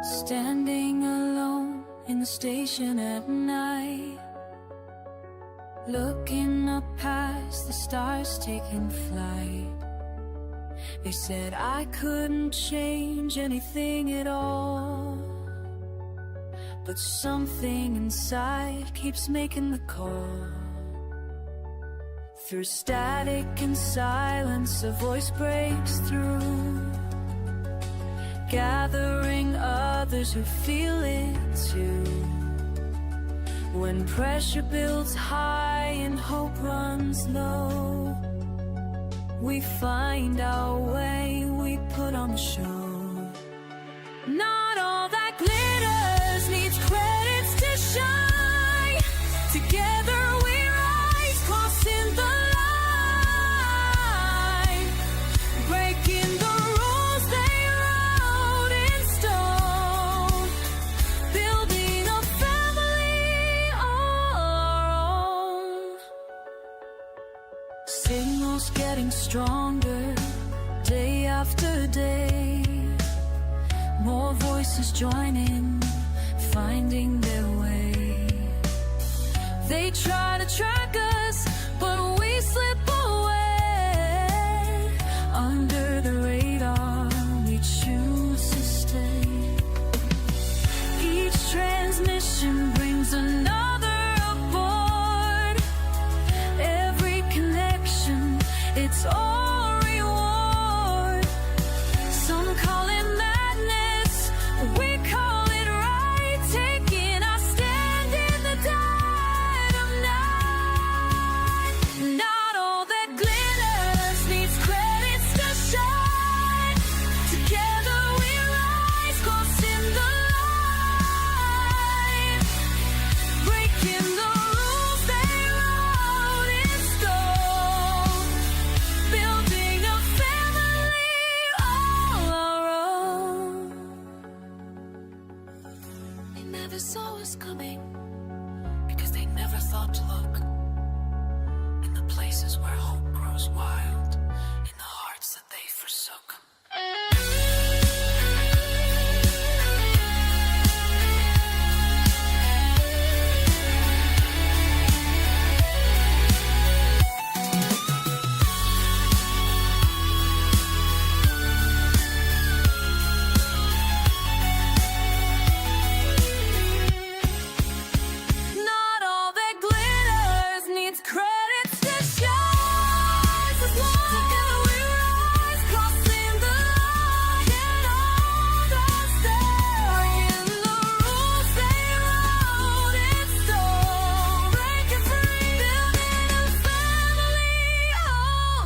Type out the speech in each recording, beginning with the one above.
Standing alone in the station at night, looking up past the stars taking flight. They said I couldn't change anything at all, but something inside keeps making the call. Through static and silence, a voice breaks through, gathering others who feel it too. When pressure builds high and hope runs low, we find our way, we put on the show. Not all that glitters needs credits to shine. Together we rise, crossing the line, breaking the rules they wrote in stone, building a family all our own. Signals getting stronger day after day, more voices joining, finding their way. They try to track us, but we slip away. Under the radar, we choose to stay. Each transmission brings another aboard. Every connection, it's all reward. Some call it madness, we call it right. Taking our stand in the dead of night. Not all that glitters needs credits to shine. Together we rise, crossing the line, breaking the rules they wrote in stone, building a family all our own. They never saw us coming, because they never thought to look in the places where hope grows wild, in the hearts that they forsook. Not all that glitters needs credits to shine. As long together we rise, crossing the line, and all that's there in the rules they wrote in stone, breaking free, building a family all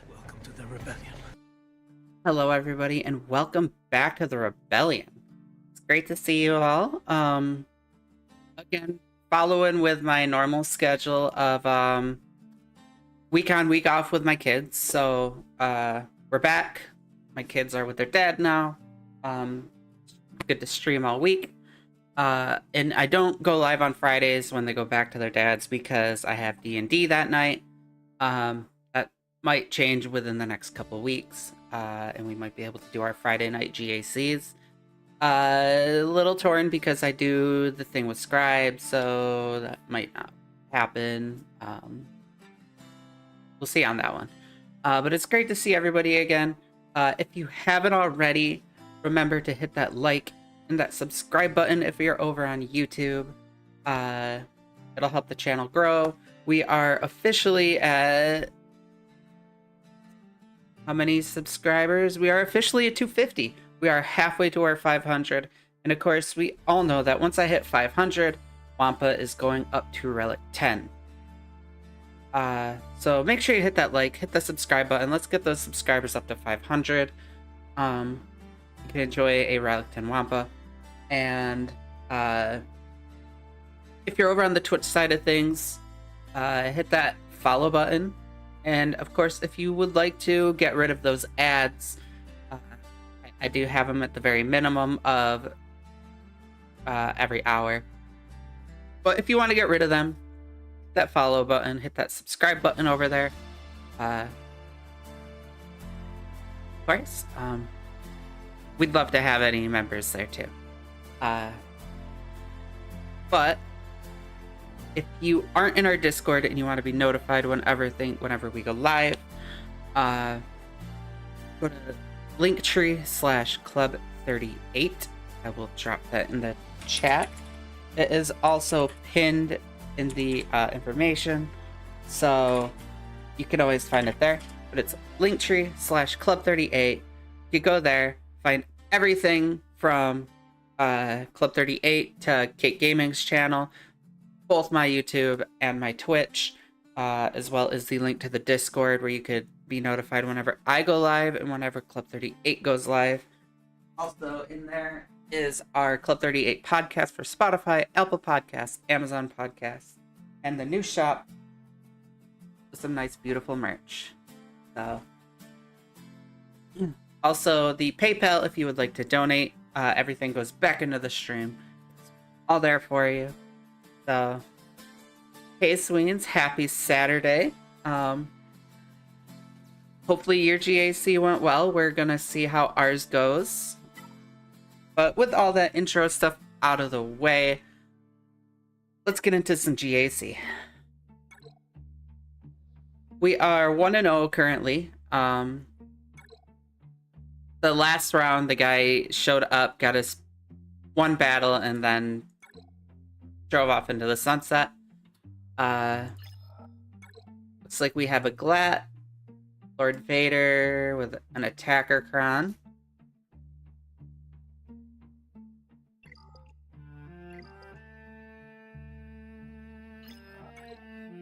Welcome to the rebellion. Hello everybody and welcome back to the Rebellion. It's great to see you all. Again, following with my normal schedule of week on, week off with my kids. So we're back. My kids are with their dad now. Good to stream all week. And I don't go live on Fridays when they go back to their dads because I have D&D that night. That might change within the next couple weeks, and we might be able to do our Friday night GACs. A little torn because I do the thing with Scribe, so that might not happen. We'll see on that one. But it's great to see everybody again. If you haven't already, remember to hit that like and that subscribe button if you're over on YouTube. It'll help the channel grow. We are officially at... how many subscribers? We are officially at 250. We are halfway to our 500. And of course, we all know that once I hit 500, Wampa is going up to Relic 10. So make sure you hit that like, hit the subscribe button. Let's get those subscribers up to 500. You can enjoy a Relic 10 Wampa. And if you're over on the Twitch side of things, hit that follow button. And of course, if you would like to get rid of those ads, I do have them at the very minimum of every hour. But if you want to get rid of them, that follow button, hit that subscribe button over there. Of course, we'd love to have any members there too. But if you aren't in our Discord and you want to be notified whenever we go live, go to linktree/club38. I will drop that in the chat. It is also pinned in the information, so you can always find it there. But it's linktree/club38. You go there, find everything from Club 38 to Kate Gaming's channel, both my YouTube and my Twitch, as well as the link to the Discord where you could be notified whenever I go live and whenever Club 38 goes live. Also in there is our Club 38 podcast for Spotify, Apple Podcasts, Amazon Podcasts, and the new shop with some nice, beautiful merch. So, also the PayPal if you would like to donate. Everything goes back into the stream. It's all there for you. So, hey Sweens, happy Saturday. Hopefully your GAC went well. We're gonna see how ours goes. But with all that intro stuff out of the way, let's get into some GAC. We are 1-0 currently. The last round, the guy showed up, got us one battle, and then drove off into the sunset. Looks like we have a Glat, Lord Vader with an attacker Kron.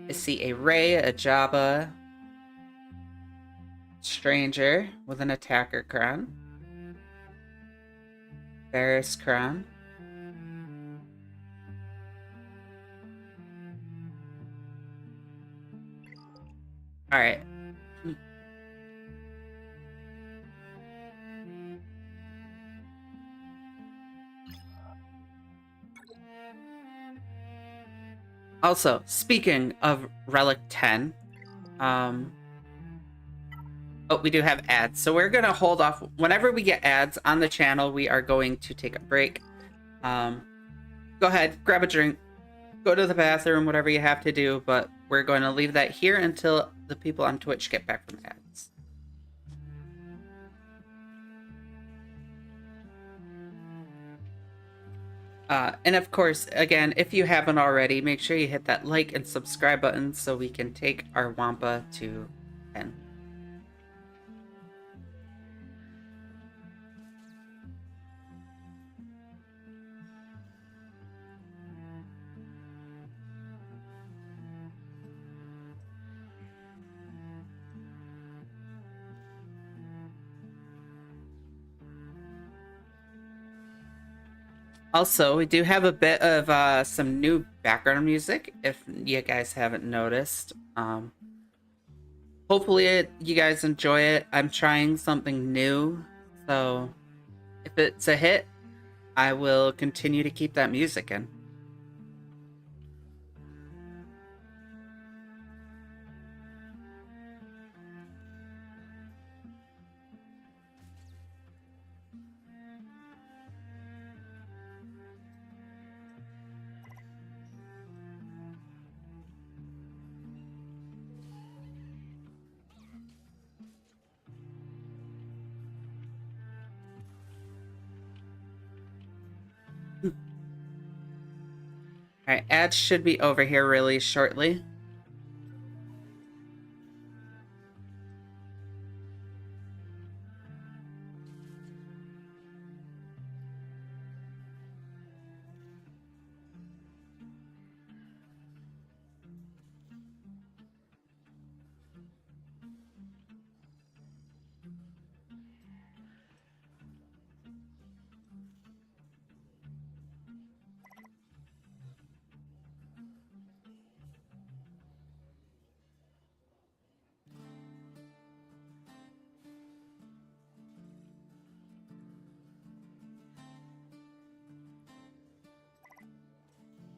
I see a Rey, a Jabba, Stranger with an attacker Kron, Varys Kron, alright. Also, speaking of Relic 10, oh, we do have ads, so we're gonna hold off. Whenever we get ads on the channel, we are going to take a break. Go ahead, grab a drink, go to the bathroom, whatever you have to do, but we're going to leave that here until the people on Twitch get back from ads. And of course, again, if you haven't already, make sure you hit that like and subscribe button so we can take our Wampa to 10. Also, we do have a bit of some new background music, if you guys haven't noticed. Hopefully you guys enjoy it. I'm trying something new, so if it's a hit, I will continue to keep that music in. Alright, ads should be over here really shortly.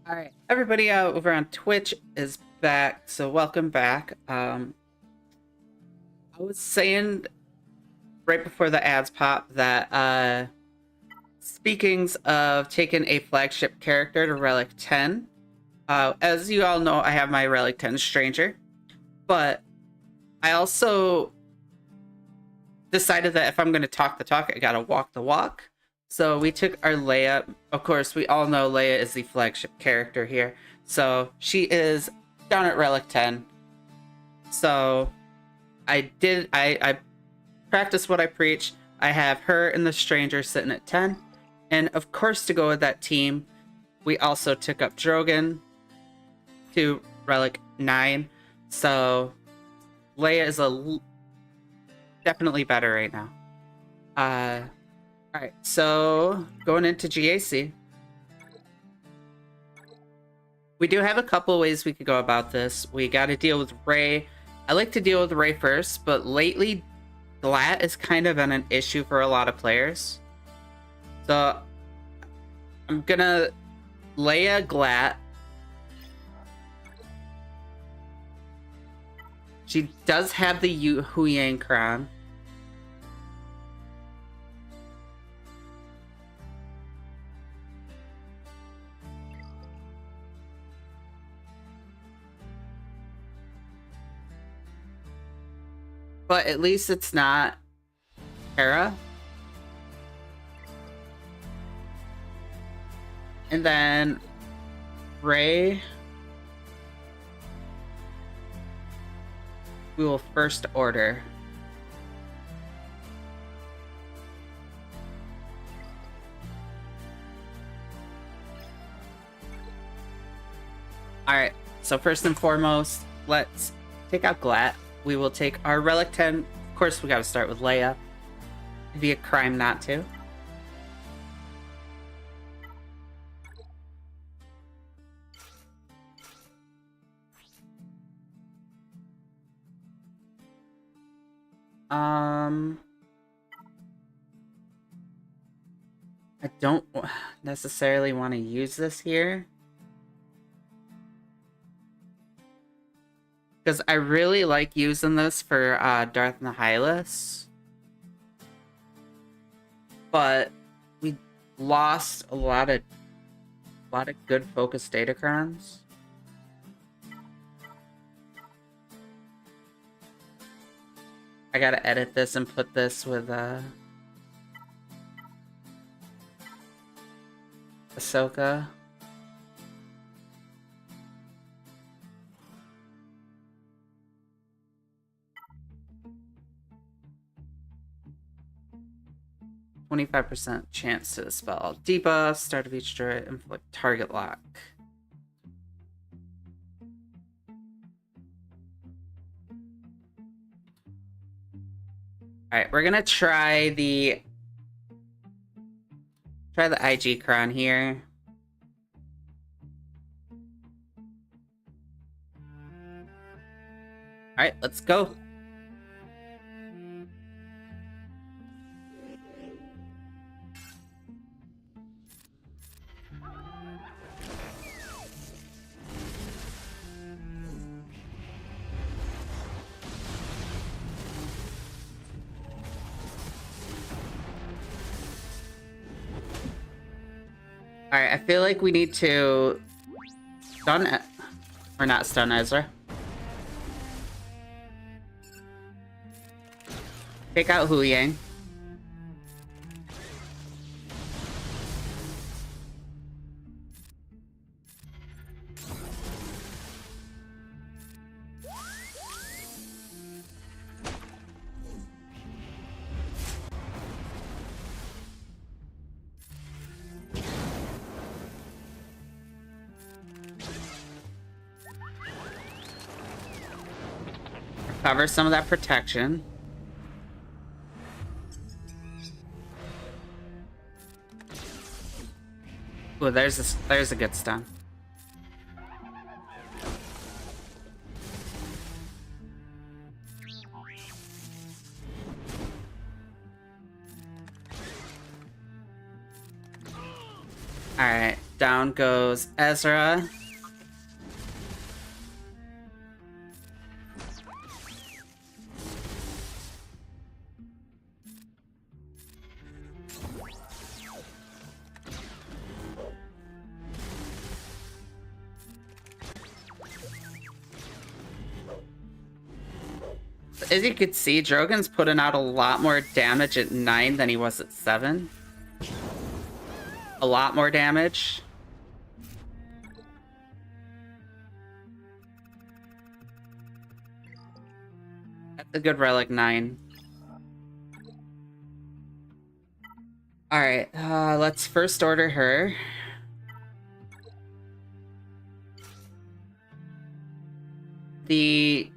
All right, everybody over on Twitch is back, so welcome back. I was saying right before the ads pop that speaking of taking a flagship character to Relic 10, as you all know, I have my Relic 10 Stranger, but I also decided that if I'm going to talk the talk, I gotta walk the walk. So we took our Leia. Of course, we all know Leia is the flagship character here. So she is down at Relic 10. So I practiced what I preach. I have her and the Stranger sitting at 10. And of course, to go with that team, we also took up Drogon to Relic 9. So Leia is definitely better right now. Alright, so going into GAC. We do have a couple ways we could go about this. We got to deal with Rey. I like to deal with Rey first, but lately Glat is kind of an issue for a lot of players. So I'm gonna Leia Glat. She does have the Huyang crown. But at least it's not Hera. And then Rey. We will first order. Alright, so first and foremost, let's take out Glat. We will take our Relic 10. Of course, we gotta start with Leia. It'd be a crime not to. I don't necessarily want to use this here, because I really like using this for Darth Nihilus, but we lost a lot of good focus datacrons. I gotta edit this and put this with Ahsoka. %25% chance to dispel debuff, start of each turret, inflict target lock. Alright, we're gonna try the IG Cron here. Alright, let's go. Alright, I feel like we need to stun it. Or not stun Ezra. Take out Huyang. Cover some of that protection. Ooh, there's a good stun. Alright, down goes Ezra. As you could see, Drogon's putting out a lot more damage at 9 than he was at 7. A lot more damage. That's a good relic 9. Alright, let's first order her. The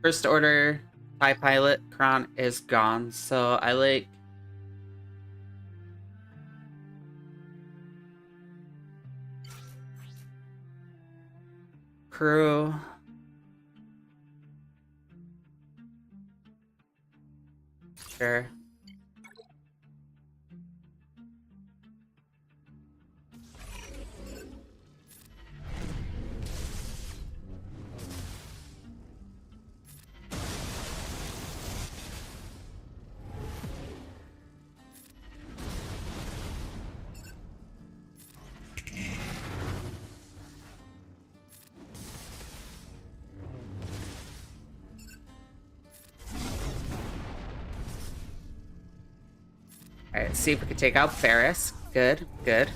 first order TIE pilot Kron is gone, so I like crew. Sure. Alright, see if we can take out Ferris. Good, good.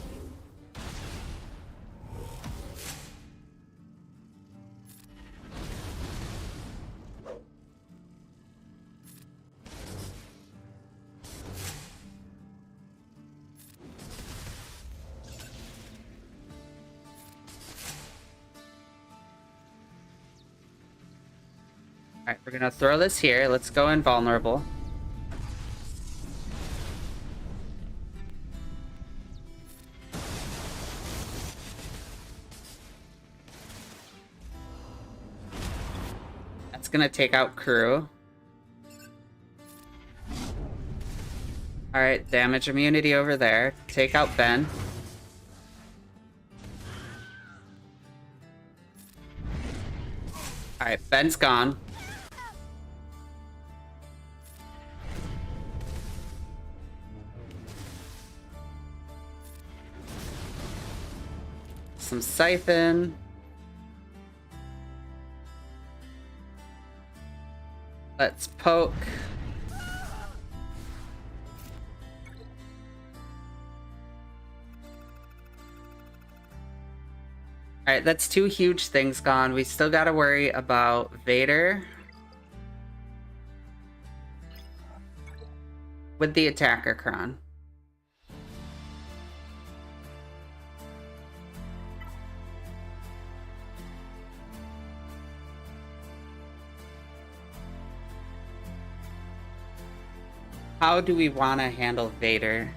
Alright, we're gonna throw this here. Let's go invulnerable. That's gonna take out crew. Alright, damage immunity over there. Take out Ben. Alright, Ben's gone. Some siphon. Let's poke. Alright, that's 2 huge things gone. We still gotta worry about Vader with the attacker Kron. How do we want to handle Vader?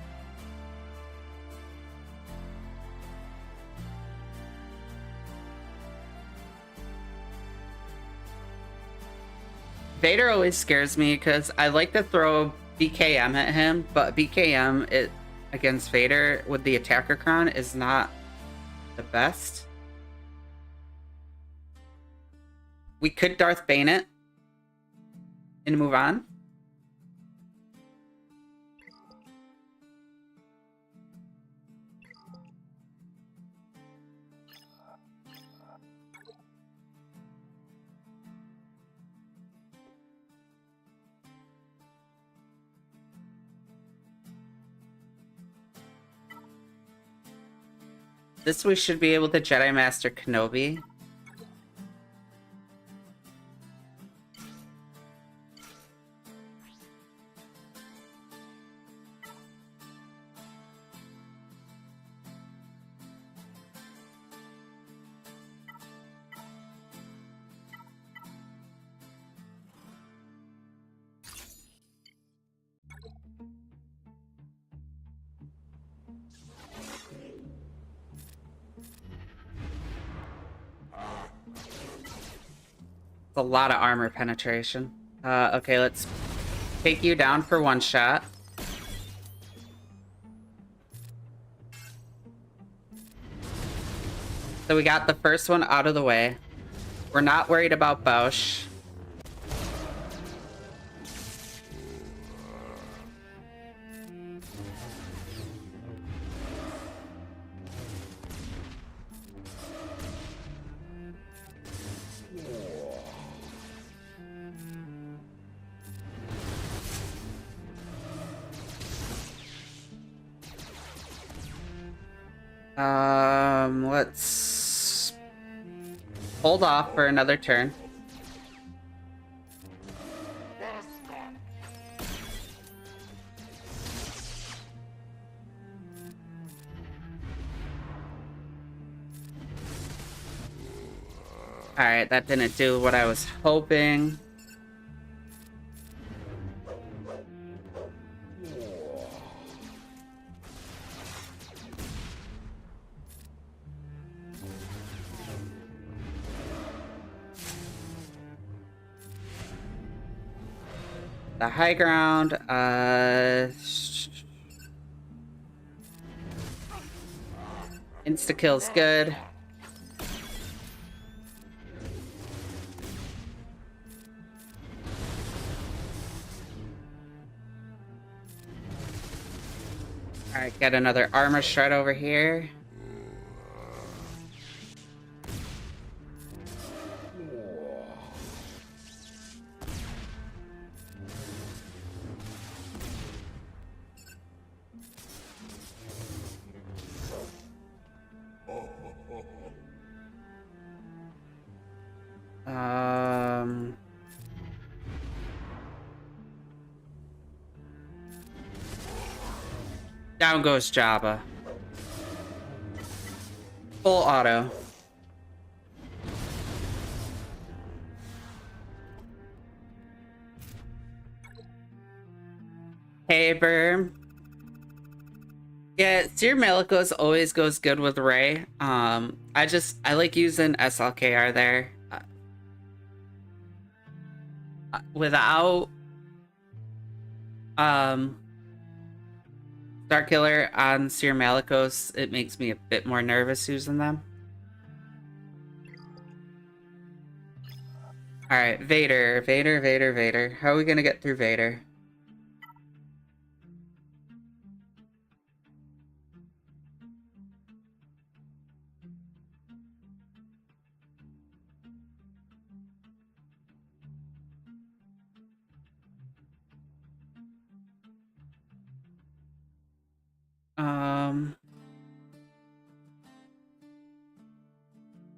Vader always scares me because I like to throw BKM at him, but BKM against Vader with the attacker Kron is not the best. We could Darth Bane it and move on. This we should be able to Jedi Master Kenobi. A lot of armor penetration. Okay, let's take you down for one shot. So we got the first one out of the way. We're not worried about Bausch. Let's hold off for another turn. Alright, that didn't do what I was hoping. The high ground, insta-kill's good. Alright, get another armor shred over here. Down goes Jabba. Full auto. Hey, Burm. Yeah, Seer Malicos always goes good with Ray. I like using SLKR there. Without Starkiller on Seer Malicos, it makes me a bit more nervous using them. Alright, Vader. How are we gonna get through Vader?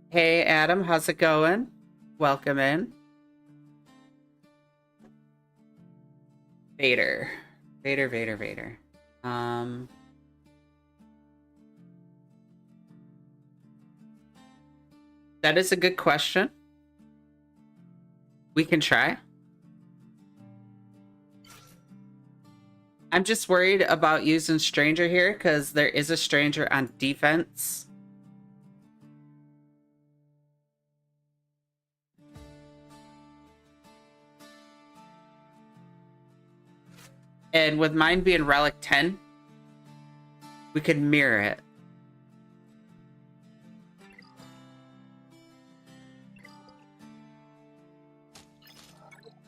Hey Adam, how's it going? Welcome in. Vader. That is a good question. We can try. I'm just worried about using Stranger here because there is a Stranger on defense. And with mine being Relic 10, we could mirror it.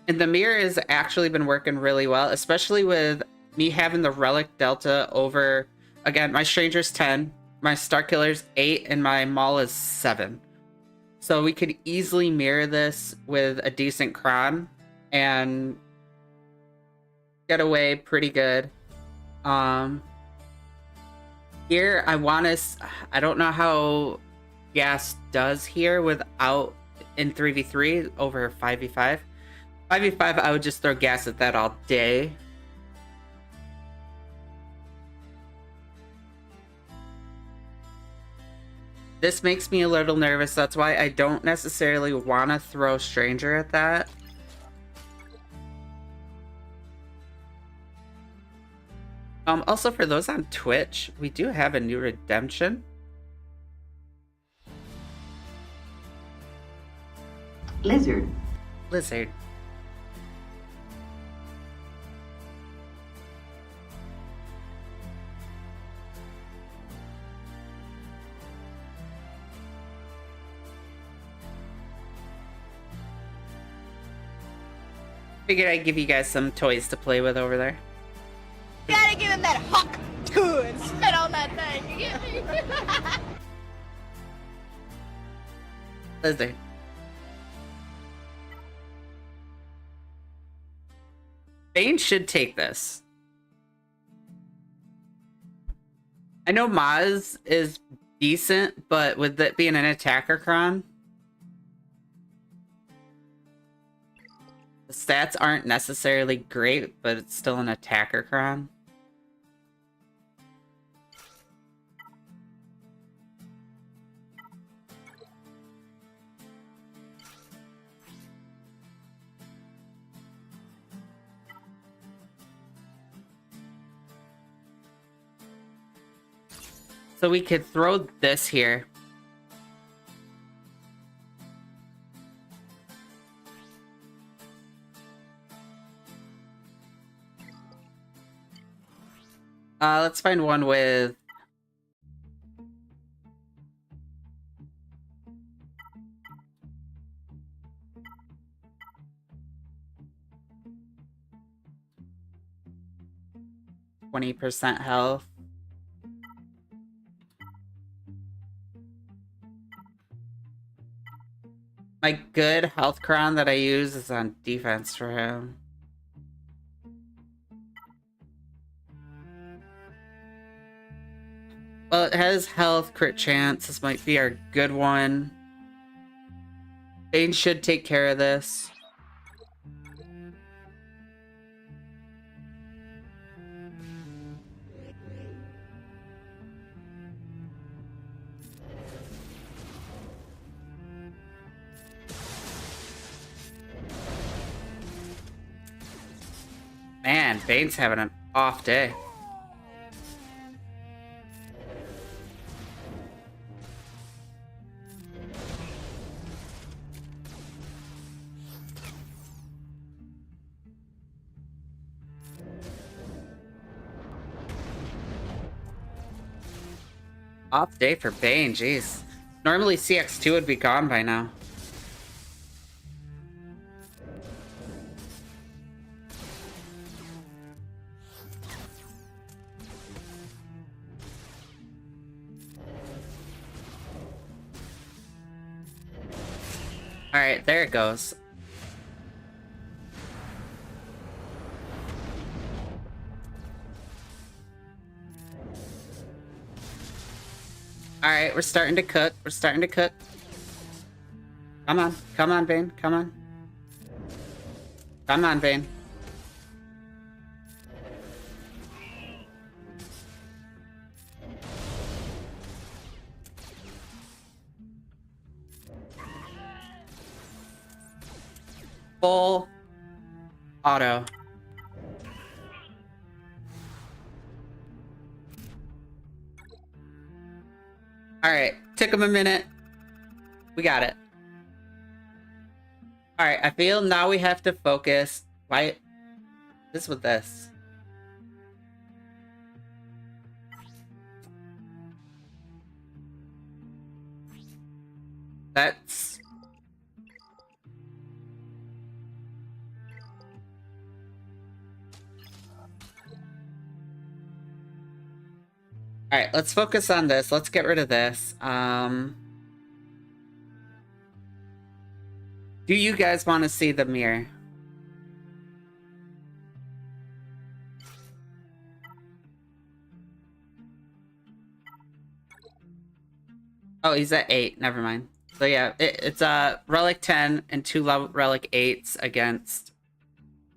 And the mirror has actually been working really well, especially with me having the Relic Delta over... Again, my Stranger's 10, my Starkiller's 8, and my Maul is 7. So we could easily mirror this with a decent Kron and get away pretty good. Here, I don't know how Gas does here without in 3v3 over 5v5. 5v5, I would just throw Gas at that all day. This makes me a little nervous. That's why I don't necessarily want to throw Stranger at that. Also, for those on Twitch, we do have a new redemption. Lizard. Figured I'd give you guys some toys to play with over there. You gotta give him that hawk too and spit on that thing. You get me? Lizard. Bane should take this. I know Maz is decent, but with it being an attacker cron, the stats aren't necessarily great, but it's still an attacker cron. So we could throw this here. Let's find one with... %20 health. My good health crown that I use is on defense for him. Well, it has health, crit chance. This might be our good one. Bane should take care of this. Man, Bane's having an off day. Off day for Bane, jeez. Normally CX2 would be gone by now. Alright, there it goes. Alright, we're starting to cook. We're starting to cook. Come on. Come on, Bane. Come on. Come on, Bane. Full auto. Alright, took him a minute. We got it. Alright, I feel now we have to focus. Why? This with this. That's... Alright, let's focus on this. Let's get rid of this. Do you guys want to see the mirror? Oh, he's at 8. Never mind. So yeah, it's a Relic 10 and 2 Relic 8s against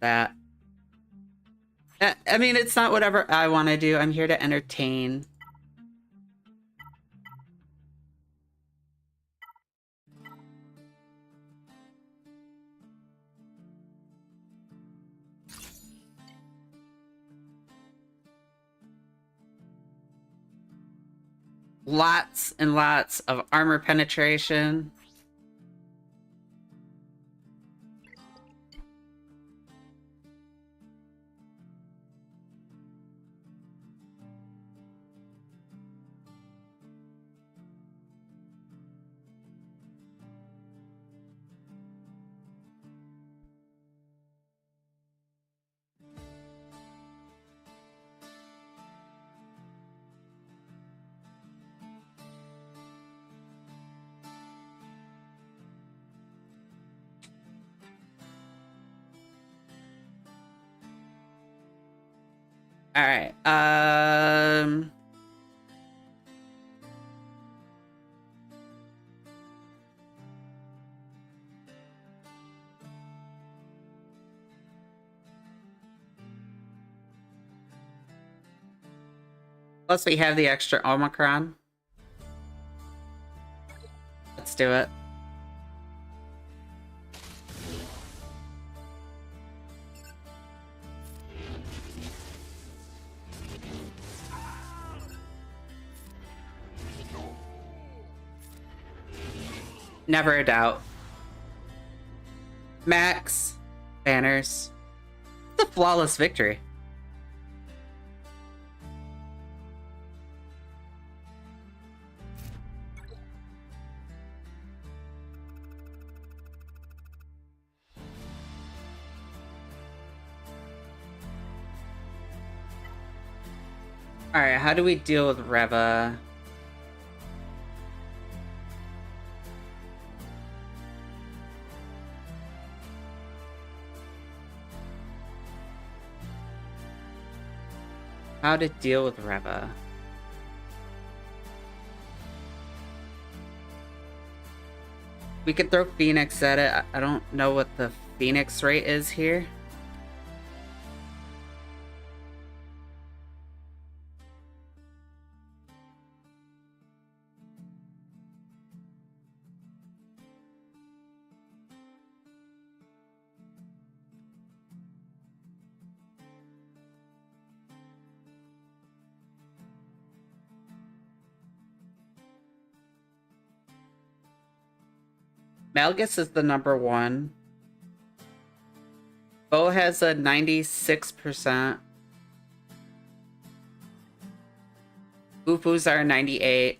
that. I mean, it's not whatever I want to do. I'm here to entertain. Lots and lots of armor penetration. All right. Plus, we have the extra Omicron. Let's do it. Never a doubt. Max, banners. It's a flawless victory. Alright, how do we deal with Reva? How to deal with Reva? We could throw Phoenix at it. I don't know what the Phoenix rate is here. Malgus is the number one. Bo has a 96%. Boo-Boos are 98.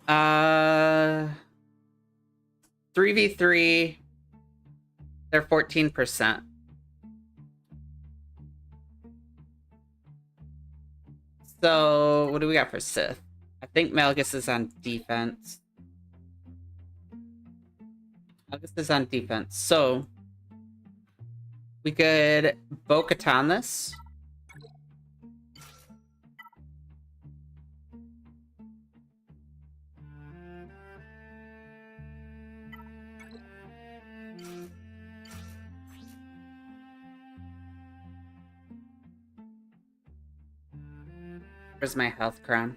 Uh... 3v3, they're 14%. So, what do we got for Sith? I think Malgus is on defense. Malgus is on defense. So, we could Bo-Katan this. Where's my health crown?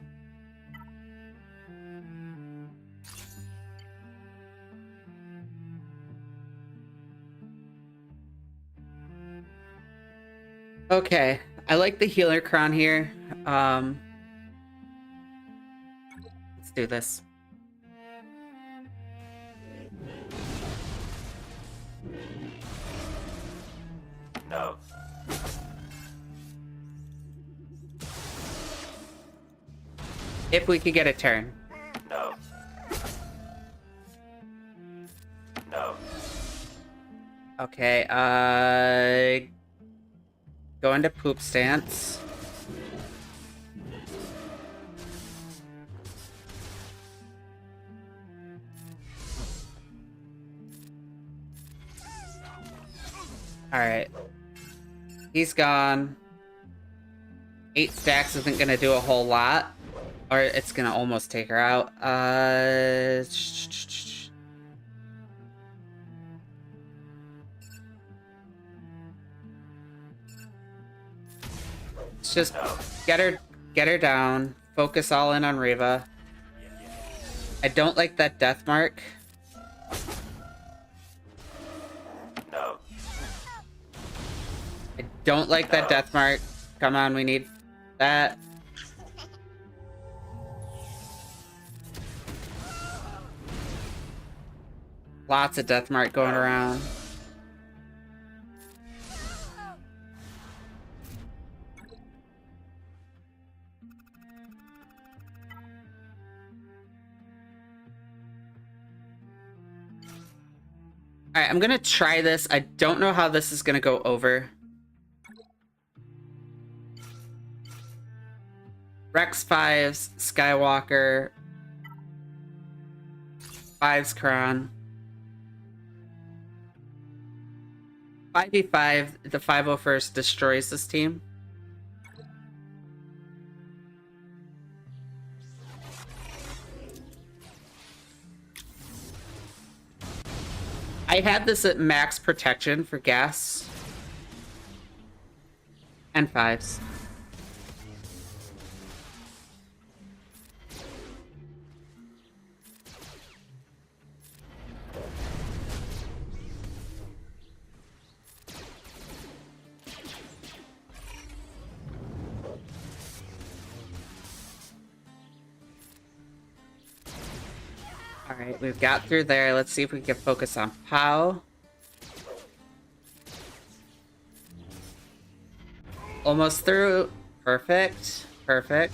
Okay, I like the healer crown here. Let's do this. No. If we could get a turn. No. No. Okay, go into poop stance. Alright. He's gone. 8 stacks isn't gonna do a whole lot. Or it's gonna almost take her out. Let's just get her down. Focus all in on Reva. I don't like that death mark. No. I don't like that death mark. Come on, we need that. Lots of death mark going around. Alright, I'm gonna try this. I don't know how this is gonna go over. Rex 5s, Skywalker, 5s Kron. 5v5, the 501st destroys this team. I had this at max protection for gas and 5s. Alright, we've got through there. Let's see if we can focus on Pow. Almost through. Perfect. Perfect.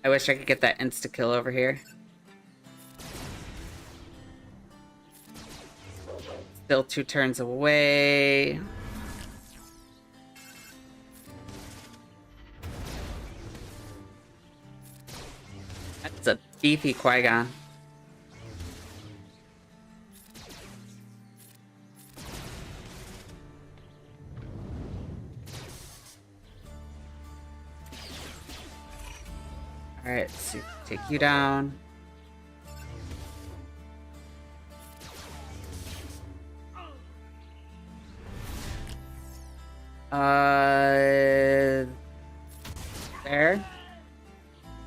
I wish I could get that insta-kill over here. Still 2 turns away. That's a beefy Qui-Gon. Alright, so take you down. There.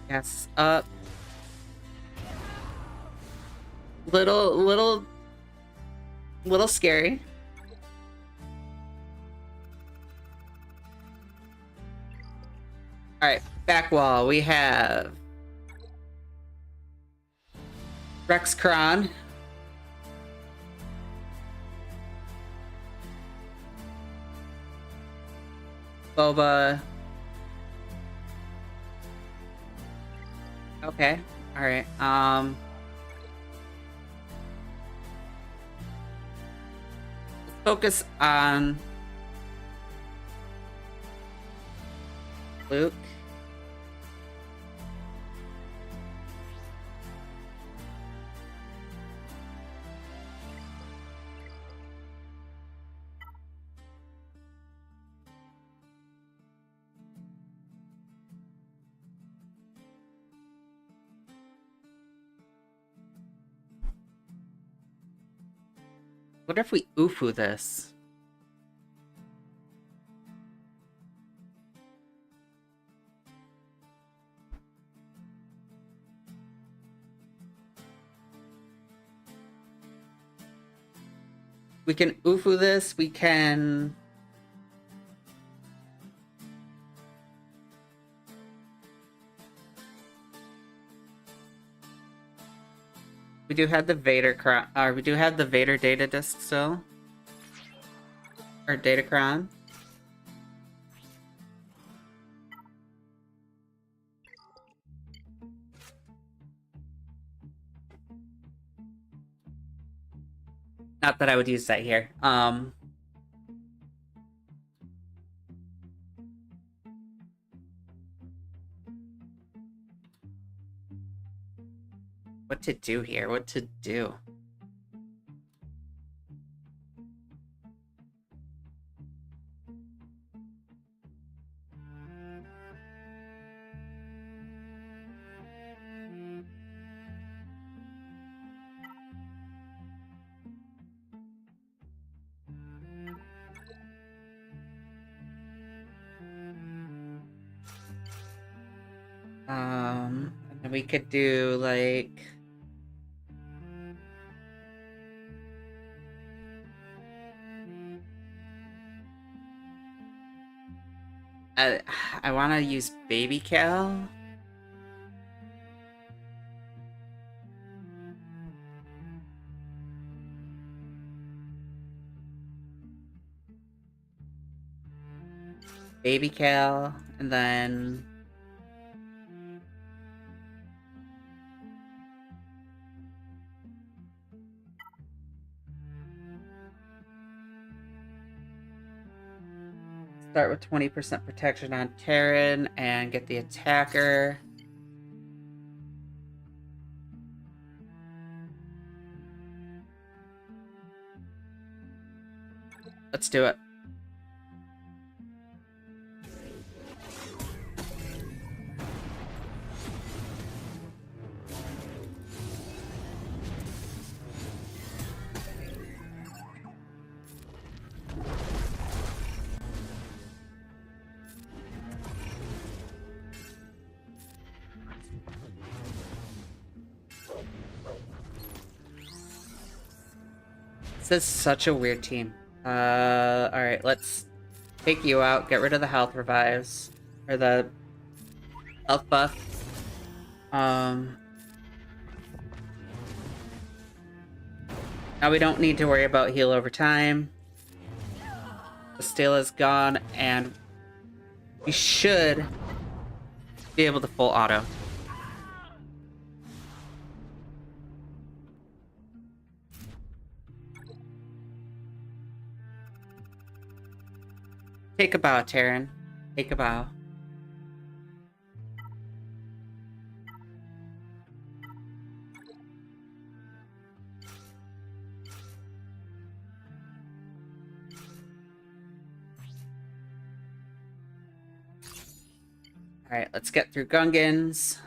Yes, up. Little scary. Alright, back wall. We have Rex Kron. Boba. Okay. Alright. Let's focus on Luke. What if we UFU this? We can UFU this, we can... We do have the we do have the Vader data disc still. Or Datacron. Not that I would use that here. What to do here? What to do? And we could do like... I want to use Baby Cal. baby Cal, and then start with 20% protection on Terran and get the attacker. Let's do it. This is such a weird team. Alright, let's take you out, get rid of the health revives. Or the health buff. Now we don't need to worry about heal over time. The steel is gone, and we should be able to full auto. Take a bow, Terran. Take a bow. Alright, let's get through Gungans.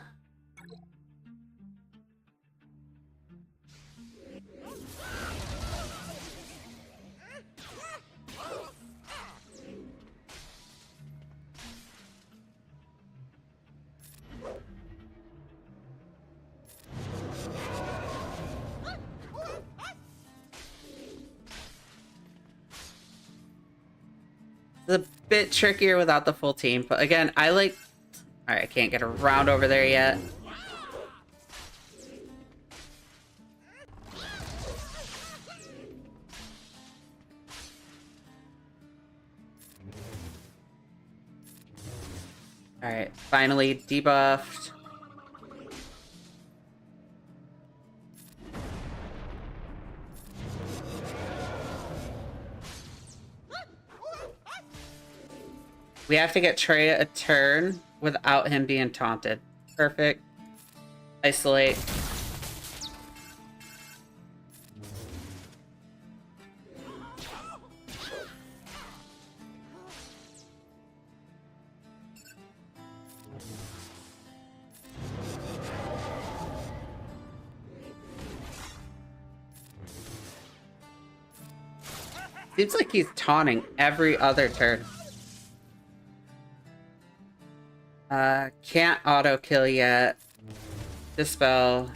It's a bit trickier without the full team, but again, I like... Alright, I can't get around over there yet. Alright, finally debuffed. We have to get Trey a turn without him being taunted. Perfect. Isolate. Seems like he's taunting every other turn. Can't auto kill yet. Dispel.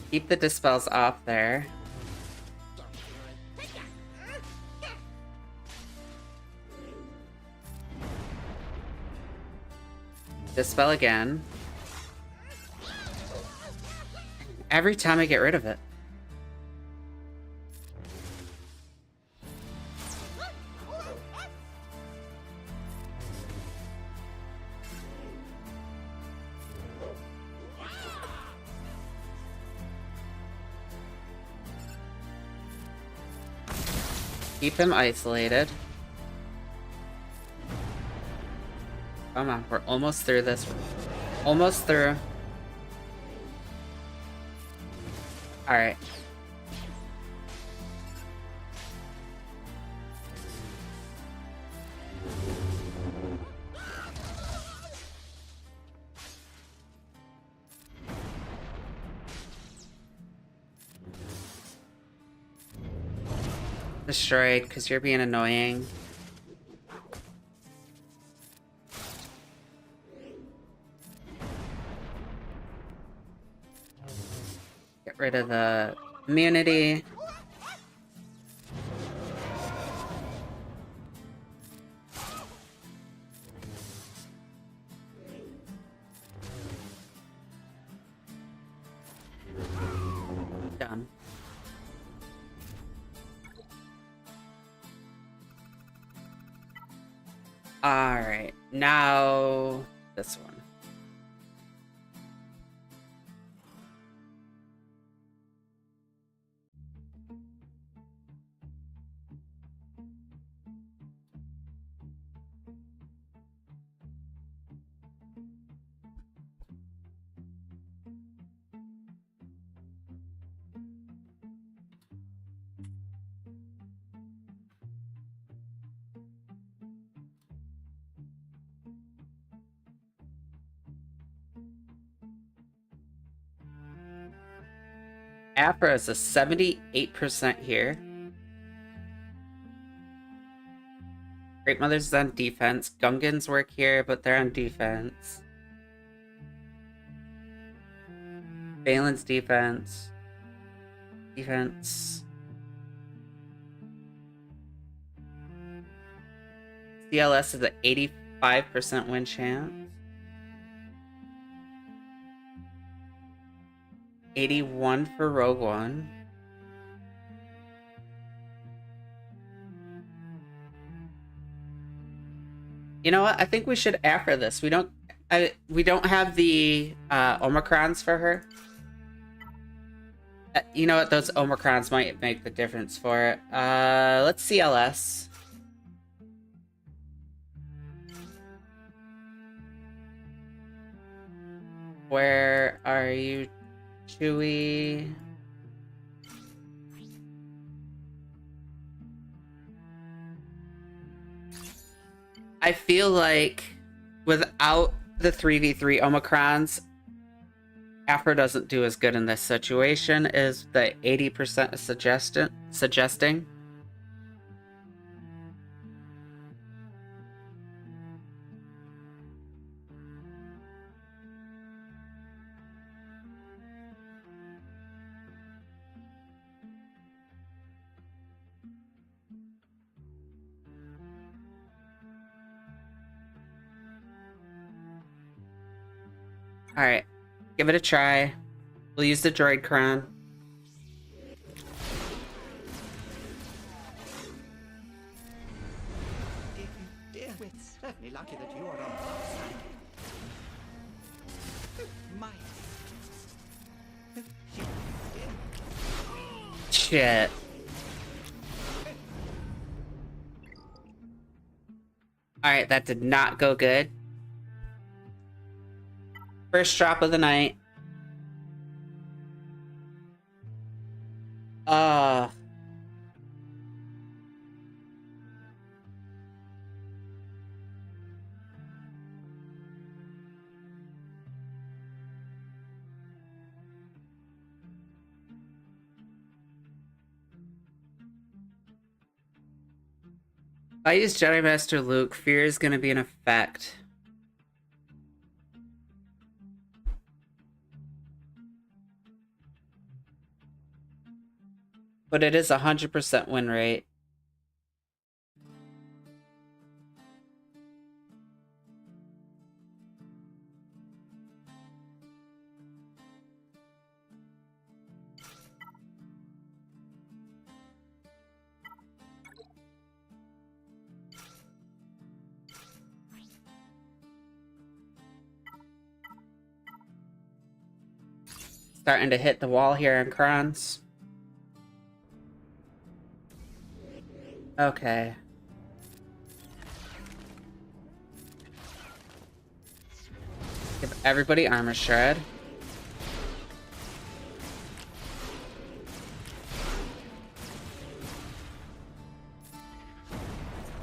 Keep the dispels off there. Dispel again. Every time I get rid of it. Keep him isolated. Come on, we're almost through this. Almost through. Alright. Destroyed, because you're being annoying. Get rid of the immunity. done. Alright, now this one. Afra is a 78% here. Great Mother's on defense. Gungans work here, but they're on defense. Balin's defense. Defense. CLS is an 85% win chance. 81 for Rogue One. You know what? I think we should after this. We don't have the Omicrons for her. You know what? Those Omicrons might make the difference for it. Let's CLS. Where are you, Chewie? I feel like without the 3v3 Omicrons, Afro doesn't do as good in this situation as the 80% is suggesting. Alright, give it a try. We'll use the droid crown. We're certainly lucky that you are on our side. My. Shit. Alright, that did not go good. First drop of the night. If I use Jedi Master Luke, fear is going to be in effect. But it is 100% win rate. Starting to hit the wall here on Crons. Okay. Give everybody armor shred.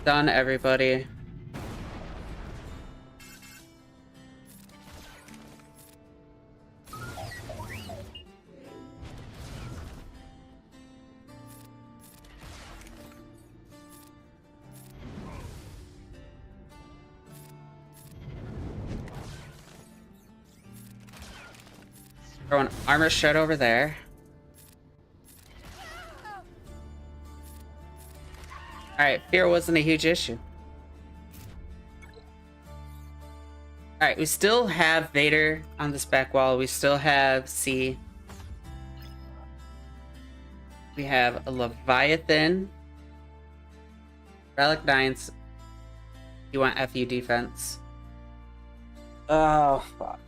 Done, everybody. Throw an armor shred over there. Alright, fear wasn't a huge issue. Alright, we still have Vader on this back wall. We still have C. We have a Leviathan. Relic 9s. You want FU defense. Oh, fuck.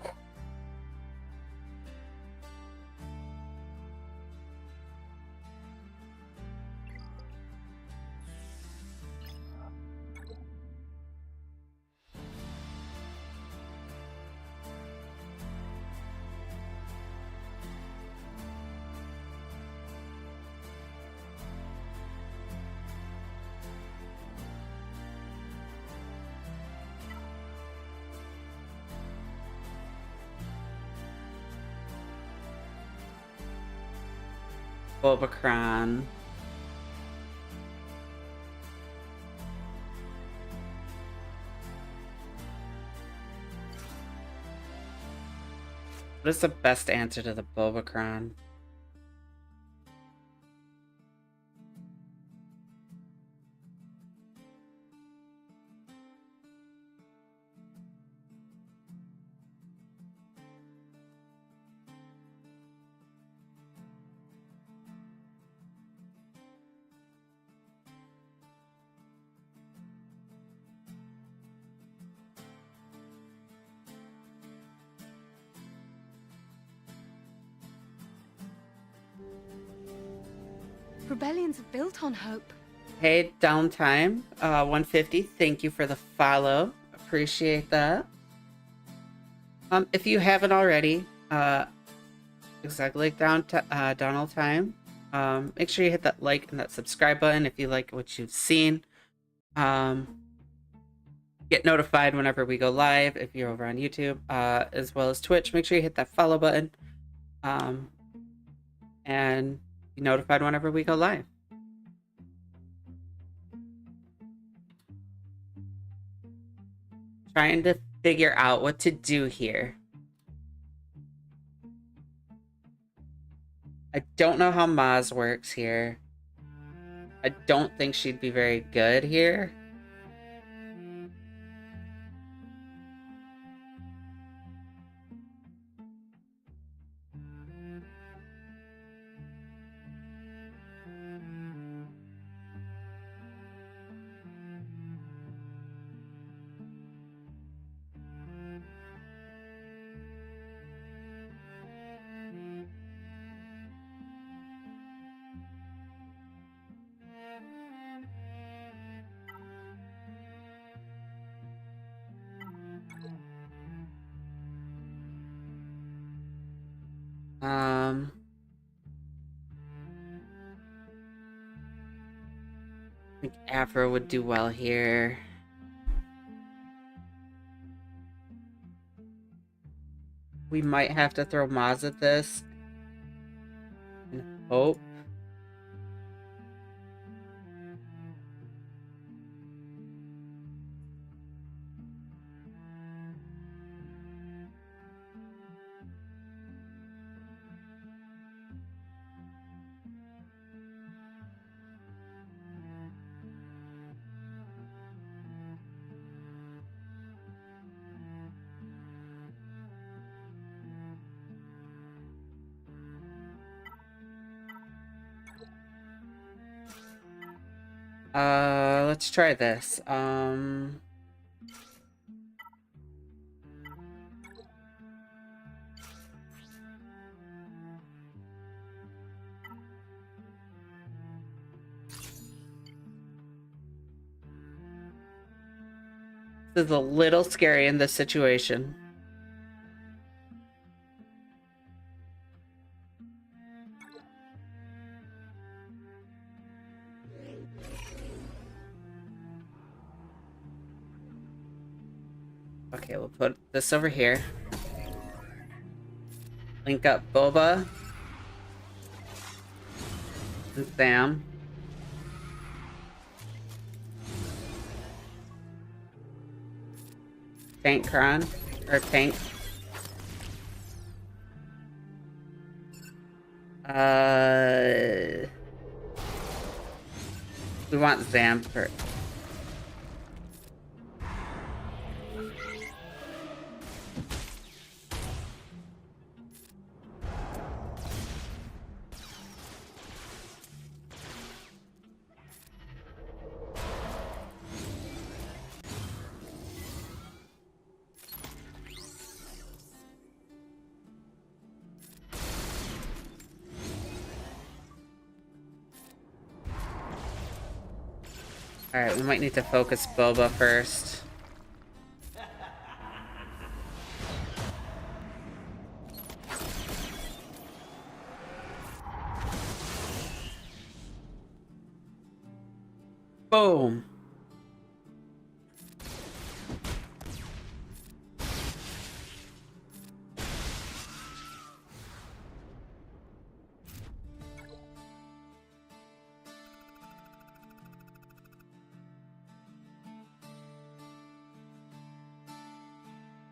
Bulbacron. What is the best answer to the Bulbacron? Rebellions are built on hope. Hey, Downtime, 150, thank you for the follow. Appreciate that. If you haven't already, exactly like Donald Time, make sure you hit that like and that subscribe button if you like what you've seen. Get notified whenever we go live if you're over on YouTube, as well as Twitch. Make sure you hit that follow button, and be notified whenever we go live. Trying to figure out what to do here. I don't know how Maz works here. I don't think she'd be very good here. I think Afro would do well here. We might have to throw Maz at this and hope. Let's try this. This is a little scary in this situation. Okay, we'll put this over here. Link up Boba and Sam. Tank Kron, or Tank. We want Zam for. Alright, we might need to focus Boba first. Boom.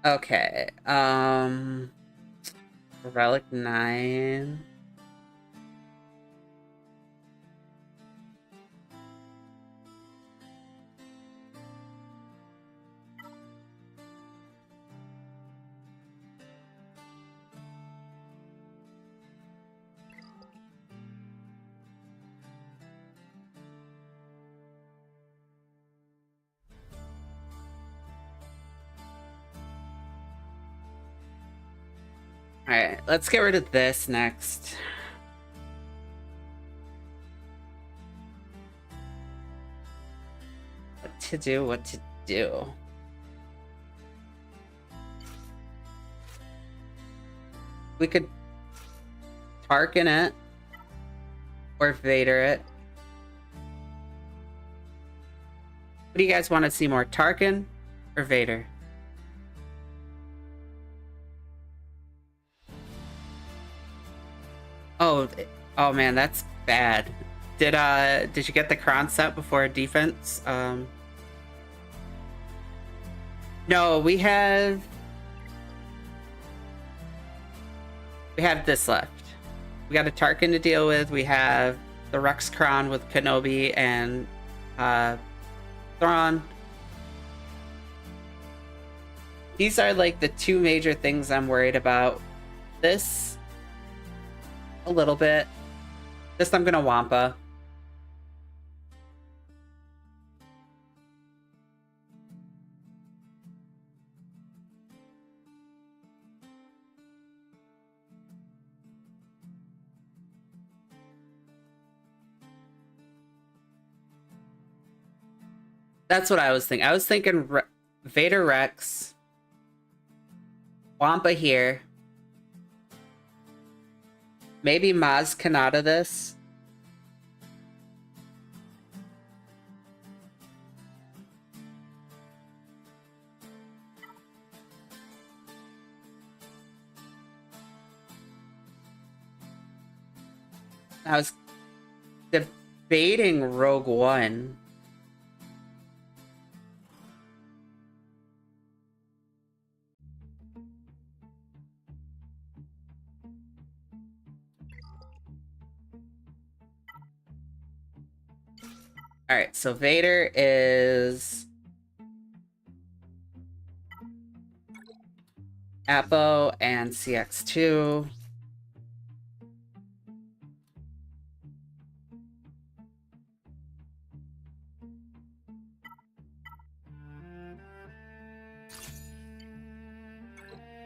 Okay, Relic 9. Alright, let's get rid of this next. What to do. We could Tarkin it. Or Vader it. What do you guys want to see more, Tarkin or Vader? Oh man, that's bad. Did you get the Kron set before defense? No, we have this left. We got a Tarkin to deal with. We have the Rex Kron with Kenobi and Thrawn. These are like the two major things I'm worried about. This a little bit. This I'm gonna Wampa. That's what I was thinking. I was thinking Vader Rex, Wampa here. Maybe Maz Kanata this. I was debating Rogue One. Alright, so Vader is Apo and CX2.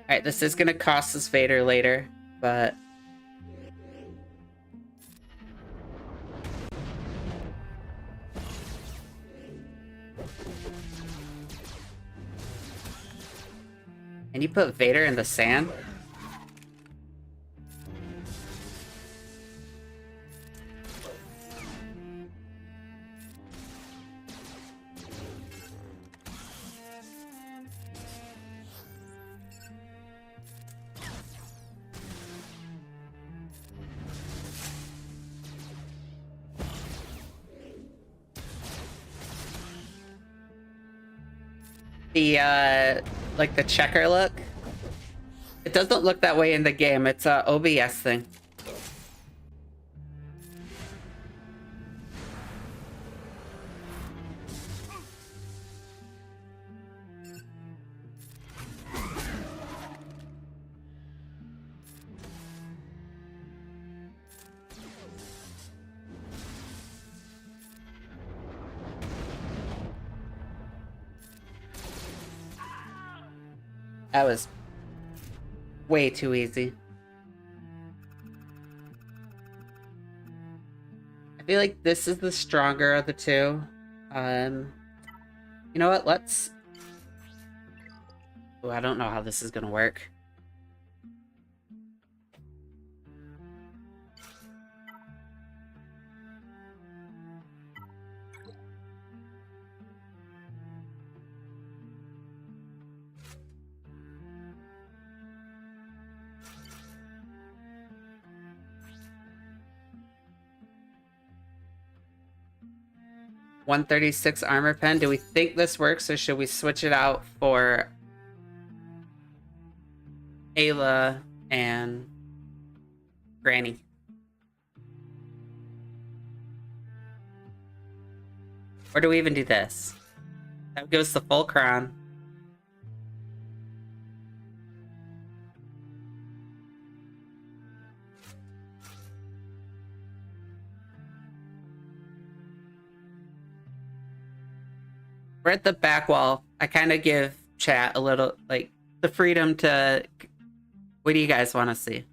Alright, this is gonna cost us Vader later, but can you put Vader in the sand? The like the checker look. It doesn't look that way in the game. It's a OBS thing. That was way too easy. I feel like this is the stronger of the two. You know what? Let's... Oh, I don't know how this is gonna work. $136 armor pen. Do we think this works, or should we switch it out for Ayla and Granny? Or do we even do this? That goes the full crown. We're at the back wall. I kind of give chat a little, like, the freedom to... What do you guys want to see?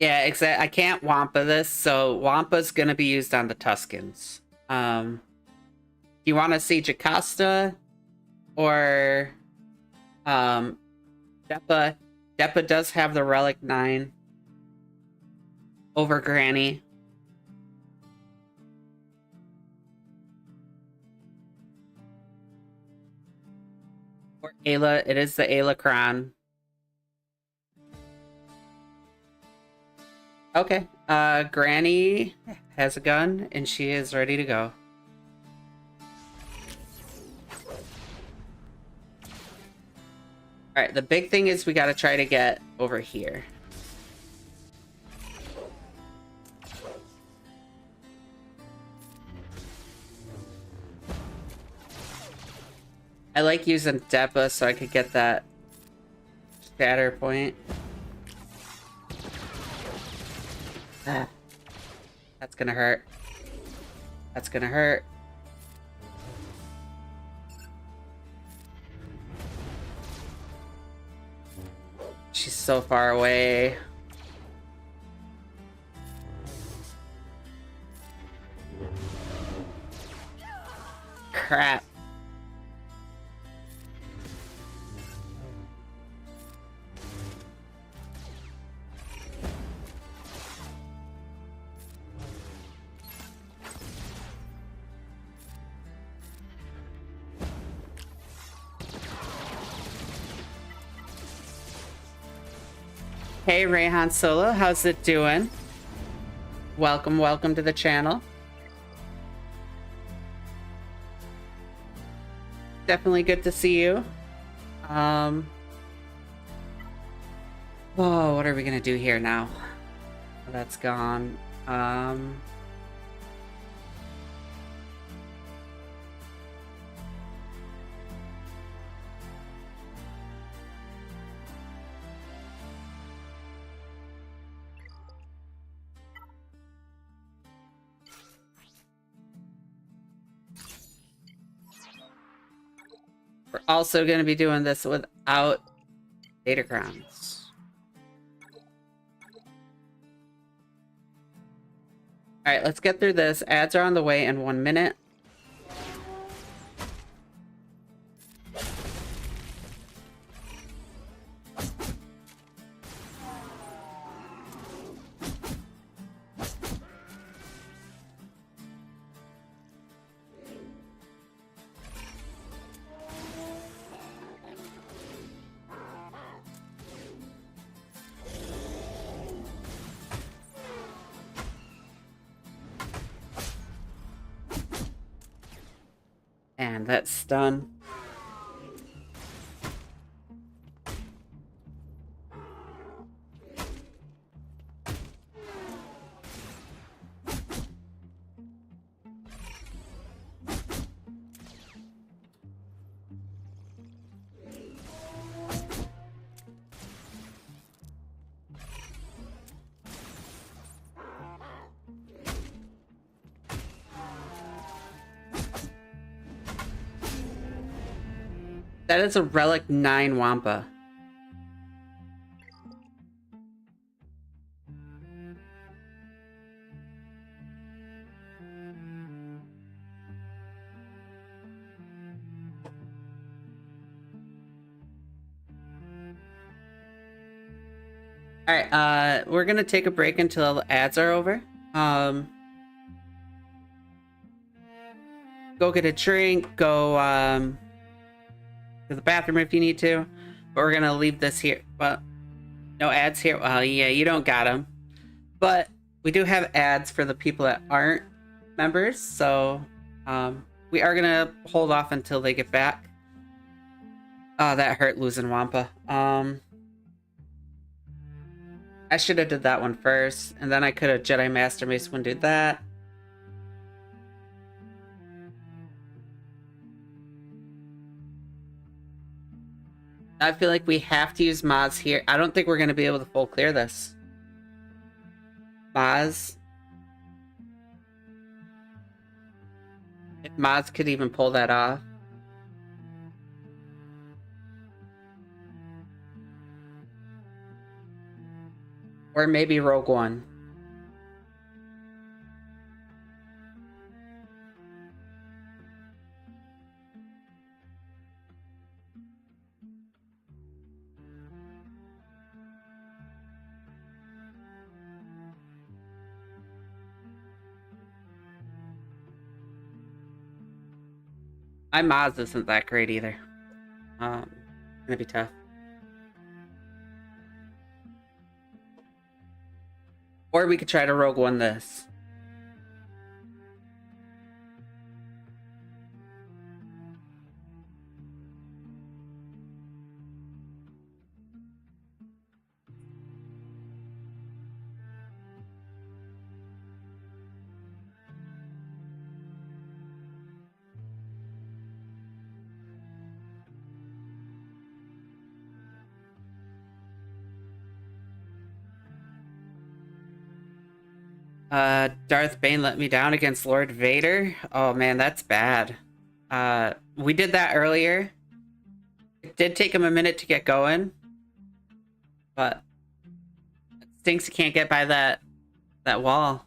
Yeah, exactly. I can't Wampa this, so Wampa's gonna be used on the Tuscans. Do you want to see Jocasta or Deppa? Deppa does have the Relic 9 over Granny. Or Ayla, it is the Ayla Crown. Okay, Granny has a gun, and she is ready to go. Alright, the big thing is we gotta try to get over here. I like using Deppa so I could get that shatter point. Ah, that's gonna hurt. That's gonna hurt. She's so far away. Crap. Hey Rayhan Solo, how's it doing? Welcome, welcome to the channel. Definitely good to see you. Oh, what are we gonna do here now? Oh, that's gone. We're also going to be doing this without data crowns. Alright, let's get through this. Ads are on the way in 1 minute. And that's done. That is a Relic 9 Wampa. Alright, we're gonna take a break until the ads are over. Go get a drink, go to the bathroom if you need to. But we're gonna leave this here. Well, no ads here. Well, yeah, you don't got them. But we do have ads for the people that aren't members, so we are gonna hold off until they get back. Oh, that hurt losing Wampa. I should have did that one first, and then I could have Jedi Master Mace one did that. I feel like we have to use Maz here. I don't think we're going to be able to full clear this. Maz. If Maz could even pull that off. Or maybe Rogue One. My Maz isn't that great either. Gonna be tough. Or we could try to Rogue One this. Darth Bane let me down against Lord Vader. Oh man, that's bad. We did that earlier. It did take him a minute to get going. But it stinks he can't get by that wall.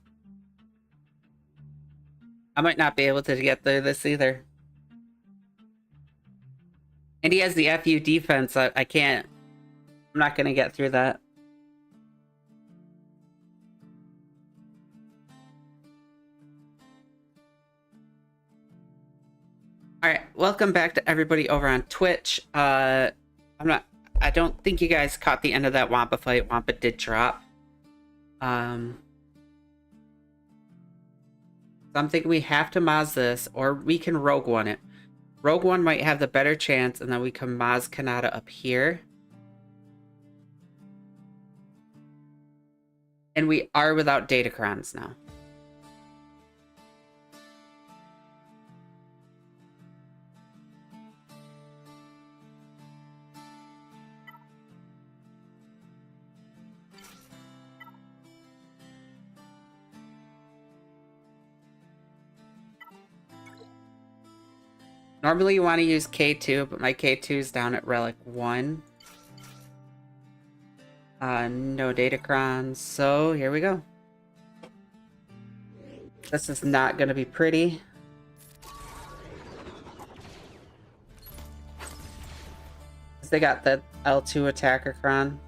I might not be able to get through this either. And he has the FU defense. I can't. I'm not gonna get through that. Alright, welcome back to everybody over on Twitch. I don't think you guys caught the end of that Wampa fight. Wampa did drop. So I'm thinking we have to Maz this, or we can Rogue One it. Rogue One might have the better chance, and then we can Maz Kanata up here. And we are without Datacrons now. Normally you want to use K2, but my K2 is down at Relic 1. No Datacrons, so here we go. This is not going to be pretty. They got the L2 attacker cron.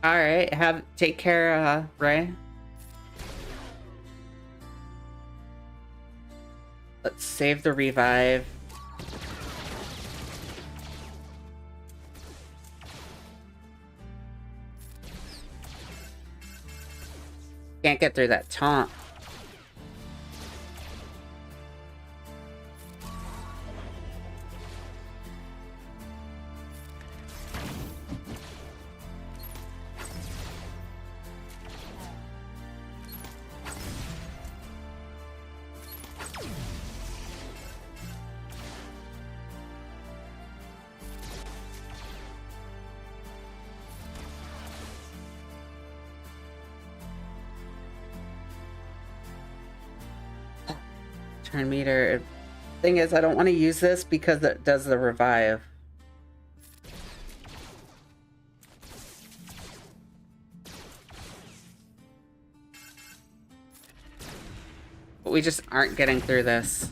Alright, take care, Ray. Let's save the revive. Can't get through that taunt. turn meter. Thing is, I don't want to use this because it does the revive. But we just aren't getting through this.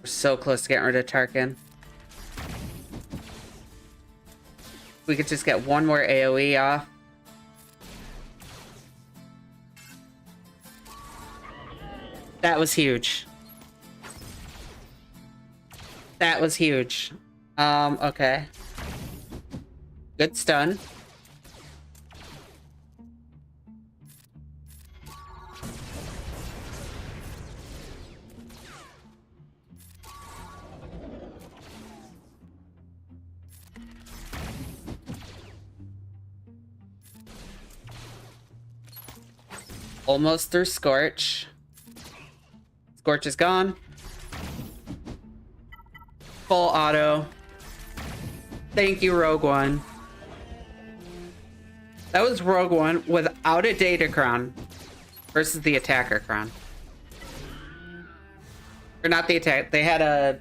We're so close to getting rid of Tarkin. We could just get one more AoE off. That was huge. That was huge. Okay. Good stun. Almost through Scorch. Scorch is gone. Full auto. Thank you, Rogue One. That was Rogue One without a data crown versus the attacker crown. Or not the attack. They had a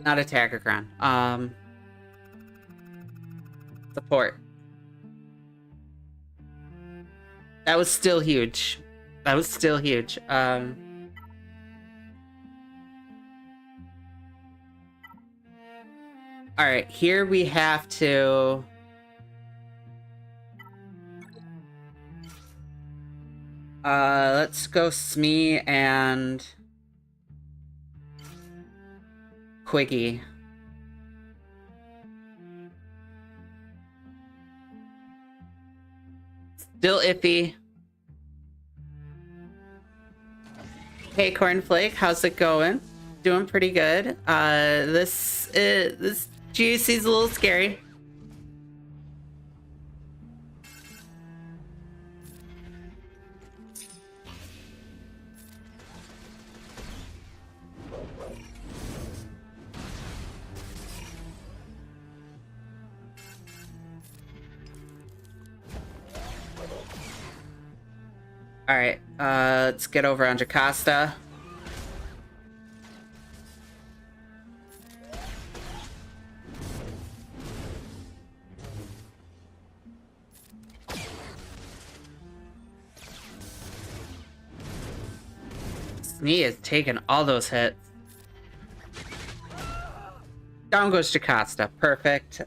not attacker crown. Support. That was still huge. That was still huge. Alright, here we have to... let's go Smee and... Quiggy. Still iffy. Hey Cornflake, how's it going? Doing pretty good. This GAC's a little scary. Alright, let's get over on Jocasta. Smee is taking all those hits. Down goes Jocasta. Perfect.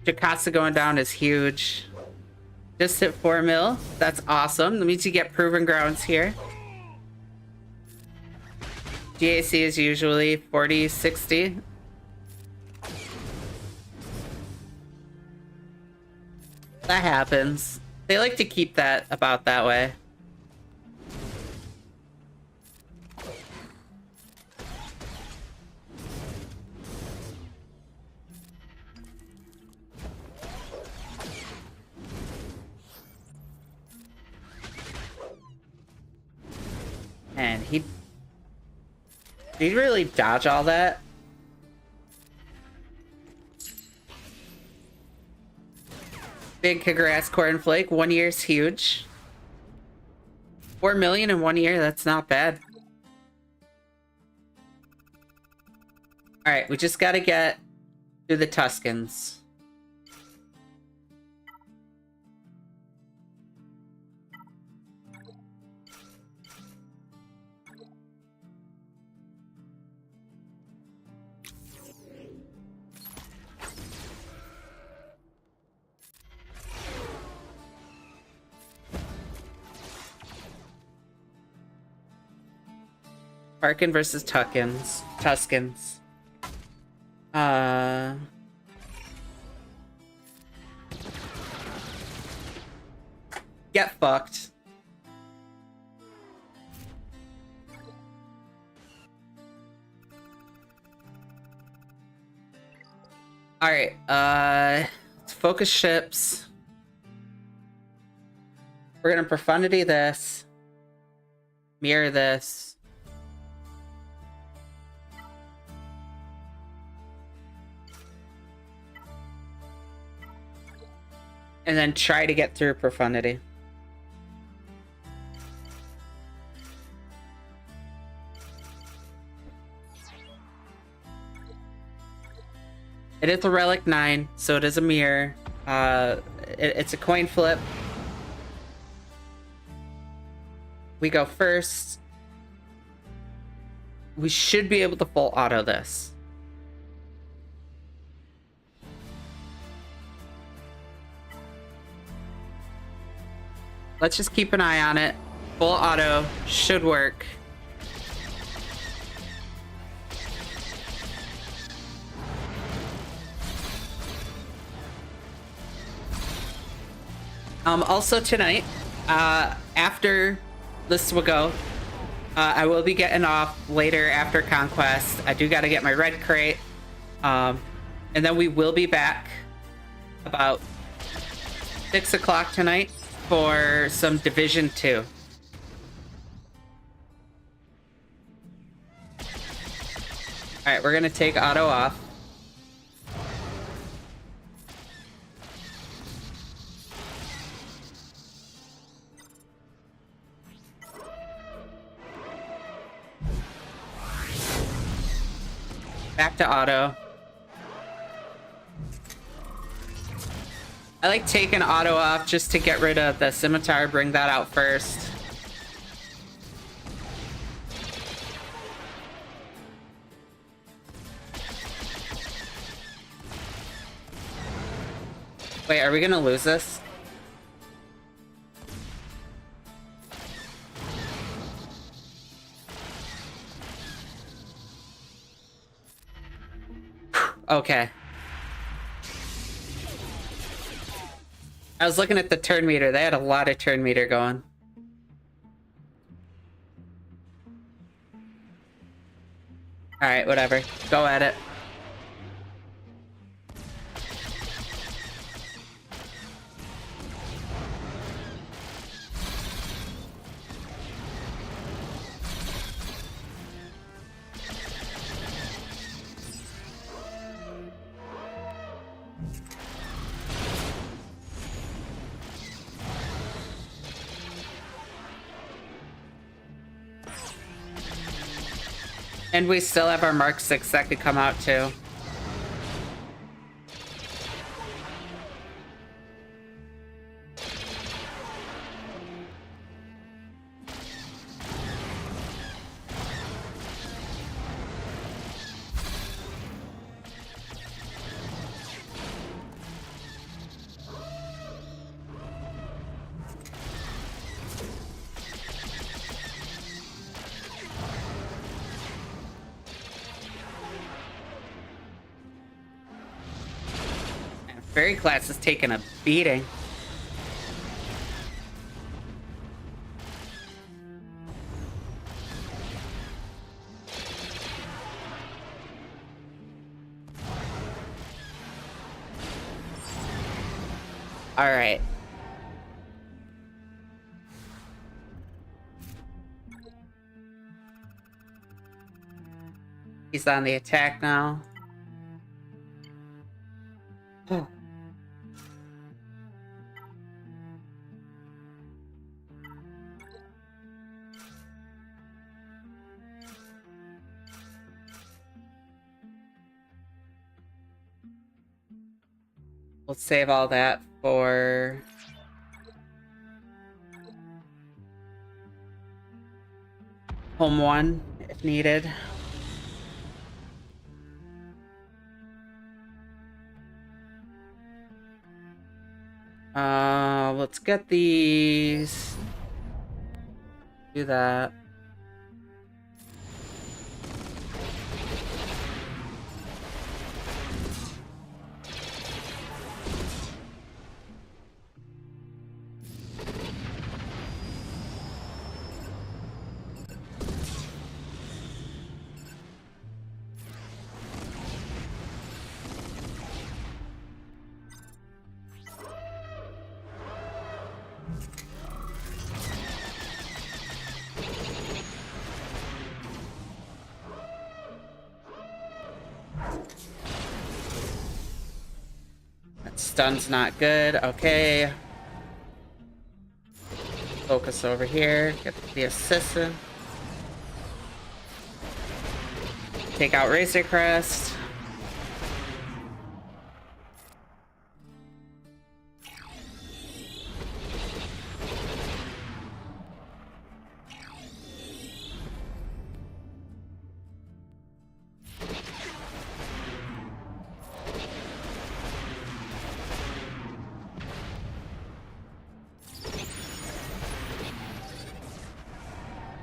Jocasta going down is huge. Just hit 4 mil. That's awesome. That means you get proven grounds here. GAC is usually 40, 60. That happens. They like to keep that about that way. And did he really dodge all that? Big congrats, Cornflake. 1 year's huge. 4 million in 1 year, that's not bad. Alright, we just gotta get through the Tuscans. Tarkin versus Tuscans. Get fucked. Alright, let's focus ships. We're gonna profundity this. Mirror this. And then try to get through profundity. It is a relic 9, so it is a mirror. It's a coin flip. We go first. We should be able to full auto this. Let's just keep an eye on it. Full auto should work. Also tonight, after this will go, I will be getting off later after Conquest. I do got to get my red crate. And then we will be back about 6 o'clock tonight for some Division 2. Alright, we're going to take auto off. Back to auto. I like taking auto off just to get rid of the scimitar, bring that out first. Wait, are we gonna lose this? Okay. I was looking at the turn meter. They had a lot of turn meter going. Alright, whatever. Go at it. And we still have our Mark 6 that could come out too. Fairy class is taking a beating. All right. He's on the attack now. Oh. We'll save all that for home 1 if needed. Let's get these. Do that. stun's not good. Okay. Focus over here. Get the assistant. Take out Razor Crest.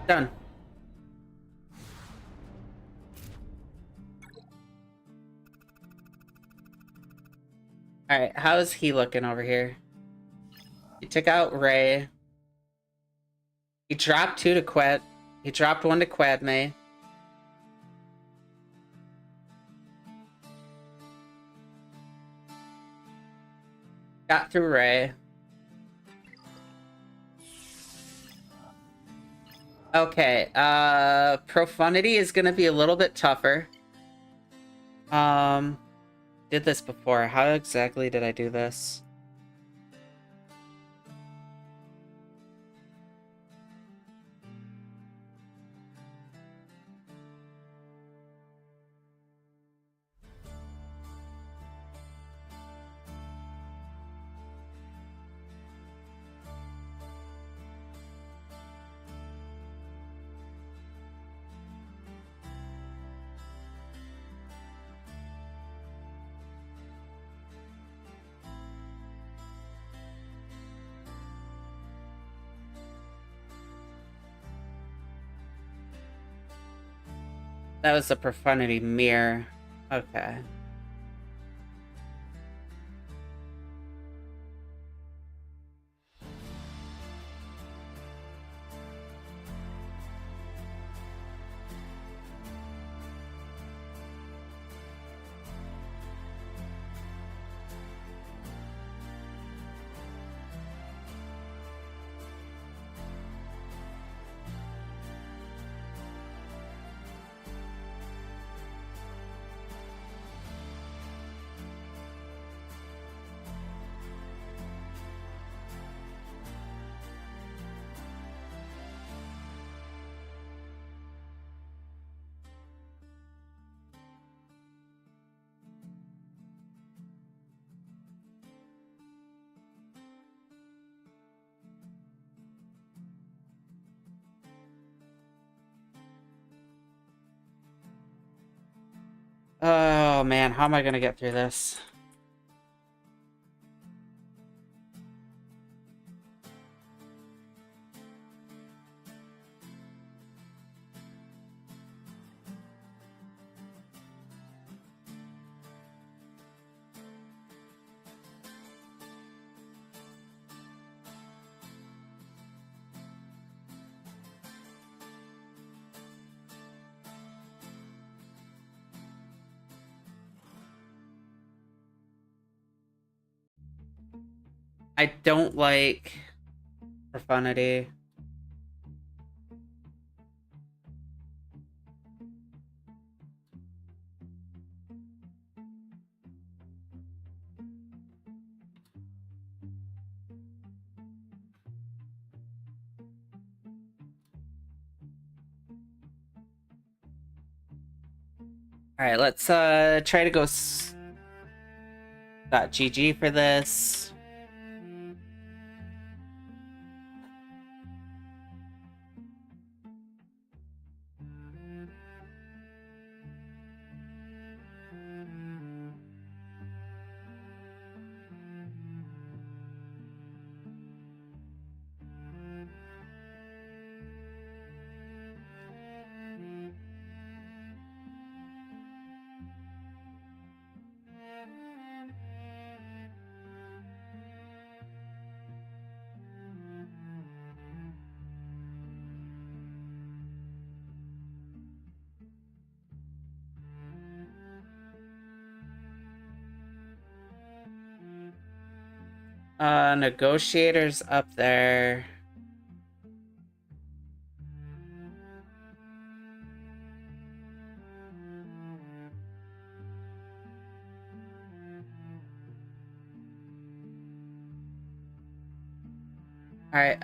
Done. Alright, how's he looking over here? He took out Ray. He dropped 2 to Quet. He dropped 1 to Quadme. Got through Ray. Okay, Profundity is gonna be a little bit tougher. Did this before. How exactly did I do this? That was a Profundity mirror. Okay. Oh man, how am I gonna get through this? I don't like Profundity. Alright, let's try to go .gg for this. Negotiators up there. Alright,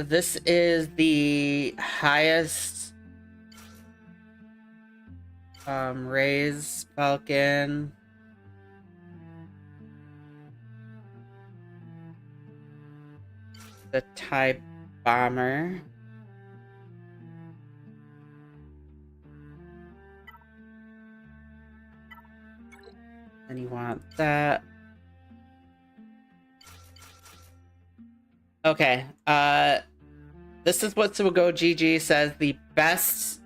this is the highest raise Falcon. The TIE Bomber. And you want that. Okay, this is what Go GG says the best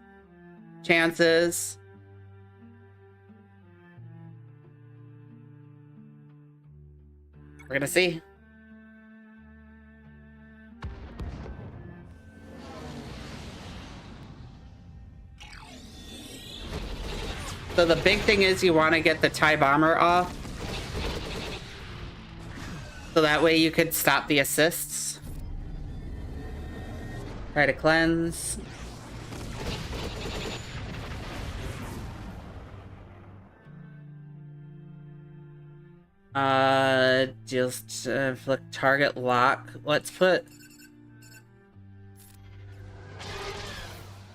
chances. We're gonna see. So the big thing is you want to get the TIE Bomber off. So that way you could stop the assists. Try to cleanse. Just flick target lock. Let's put...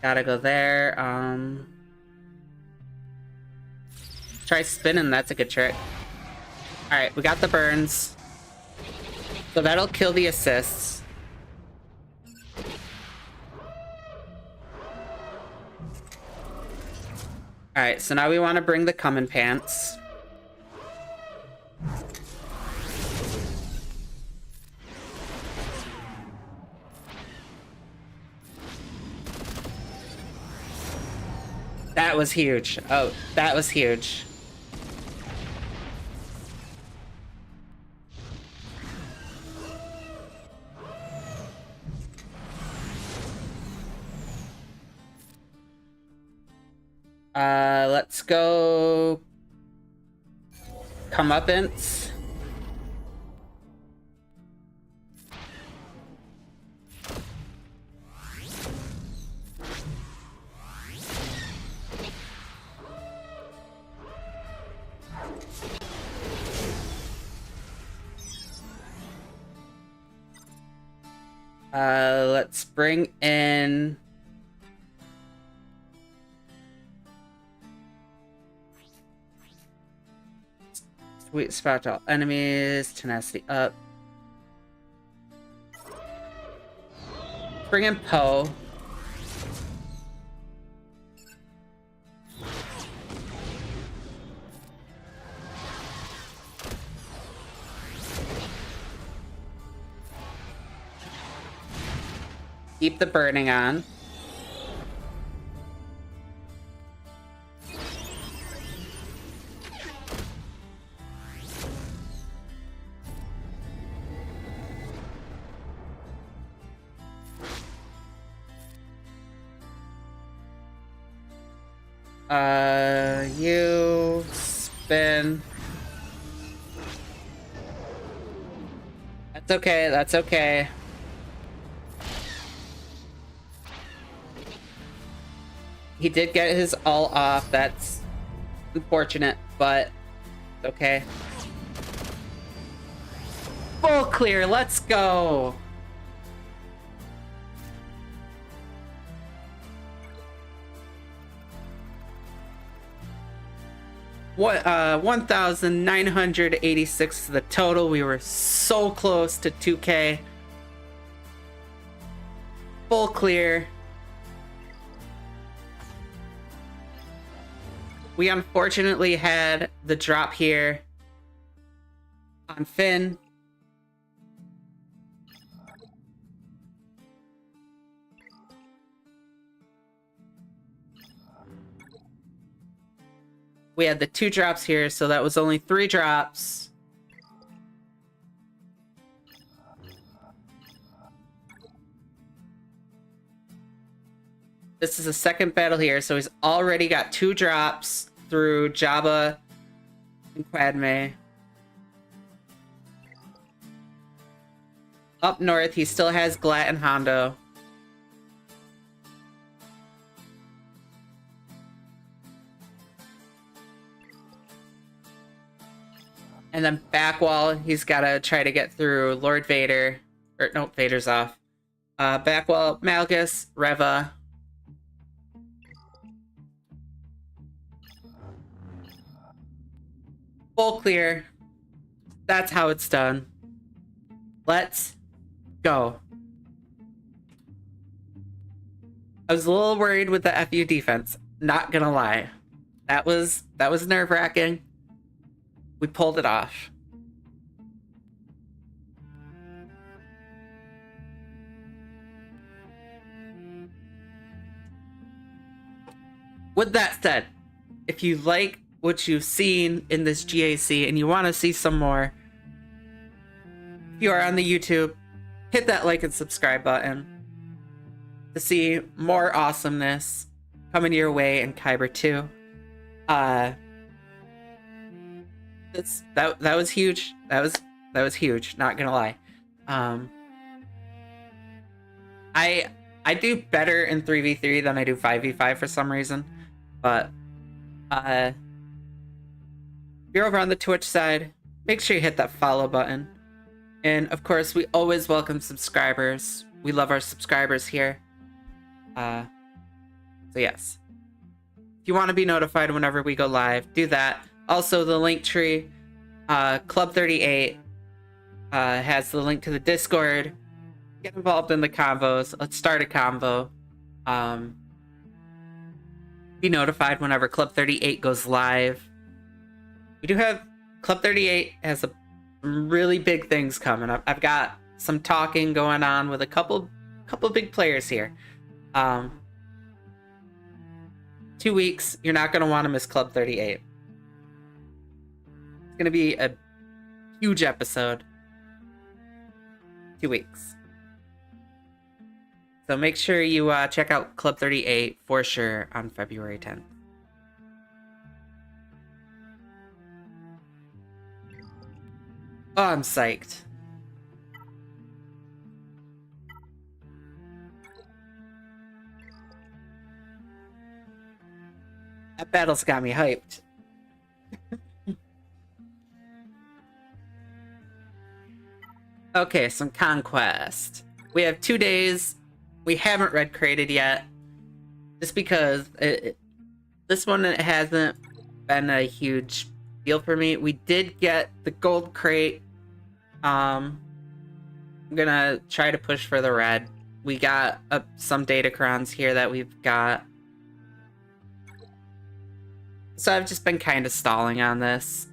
Gotta go there. Try spinning, that's a good trick. Alright, we got the burns. So that'll kill the assists. Alright, so now we want to bring the Comin' Pants. That was huge. Oh, that was huge. Let's go Comeuppance. Let's bring in Sweet Spot to all enemies, tenacity up. Bring in Poe. Keep the burning on. You spin. That's okay, that's okay. He did get his all off. That's unfortunate, but okay. Full clear. Let's go. What? 1,986 the total. We were so close to 2K. Full clear. We unfortunately had the drop here on Finn. We had the 2 drops here, so that was only 3 drops. This is the second battle here, so he's already got 2 drops through Jabba and Quadme. Up north, he still has Glat and Hondo. And then back wall, he's got to try to get through Lord Vader, Or, nope, Vader's off. Backwell, Malgus, Reva. Full clear. That's how it's done. Let's go. I was a little worried with the FU defense. Not gonna lie. That was nerve-wracking. We pulled it off. With that said, if you like what you've seen in this GAC and you want to see some more, if you are on the YouTube, hit that like and subscribe button to see more awesomeness coming your way in Kyber 2. That was huge. That was huge, not gonna lie. I do better in 3v3 than I do 5v5 for some reason. But if you're over on the Twitch side, make sure you hit that follow button. And of course, we always welcome subscribers. We love our subscribers here. So yes. If you want to be notified whenever we go live, do that. Also, the link tree, Club 38 has the link to the Discord. Get involved in the convos. Let's start a convo. Be notified whenever Club 38 goes live. We do have Club 38 has some really big things coming up. I've got some talking going on with a couple big players here. 2 weeks, you're not gonna want to miss Club 38. It's gonna be a huge episode. 2 weeks. So make sure you check out Club 38 for sure on February 10th. Oh, I'm psyched. That battle's got me hyped. Okay, some Conquest. We have 2 days. We haven't red crated yet, just because this one hasn't been a huge deal for me. We did get the gold crate. I'm gonna try to push for the red. We got some datacrons here that we've got. So I've just been kind of stalling on this.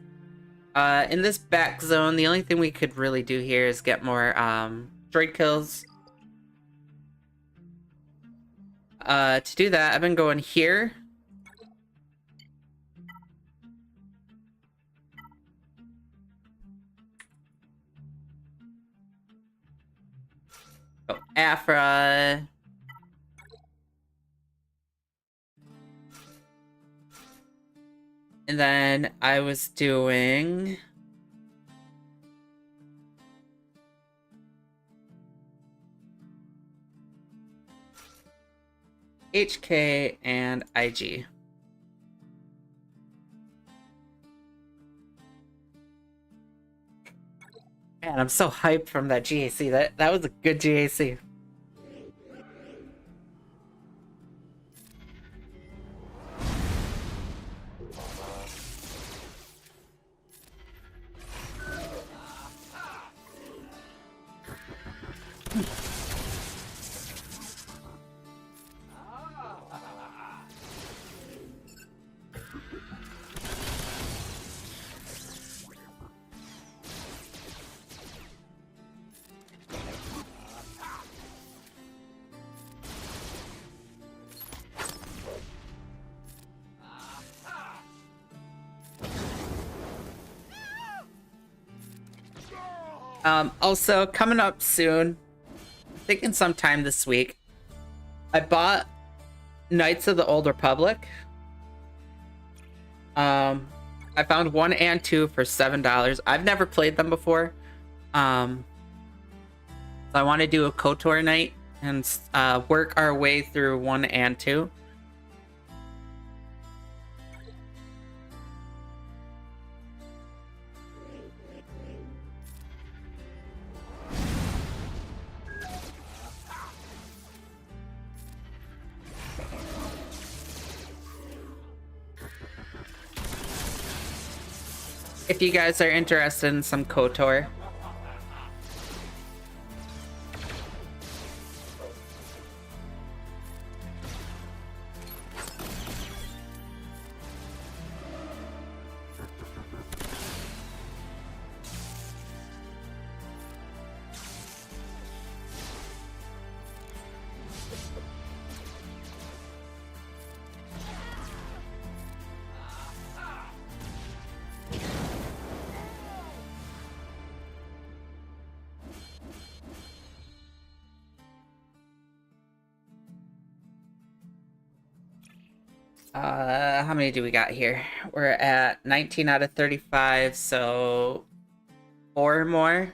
In this back zone, the only thing we could really do here is get more droid kills. To do that, I've been going here. Oh, Afra. And then I was doing... HK and IG. Man, I'm so hyped from that GAC. That was a good GAC. Also, coming up soon, I think in sometime this week, I bought Knights of the Old Republic. I found 1 and 2 for $7. I've never played them before. So I want to do a KOTOR night and work our way through 1 and 2. if you guys are interested in some KOTOR. How many do we got here? We're at 19 out of 35, so 4 more.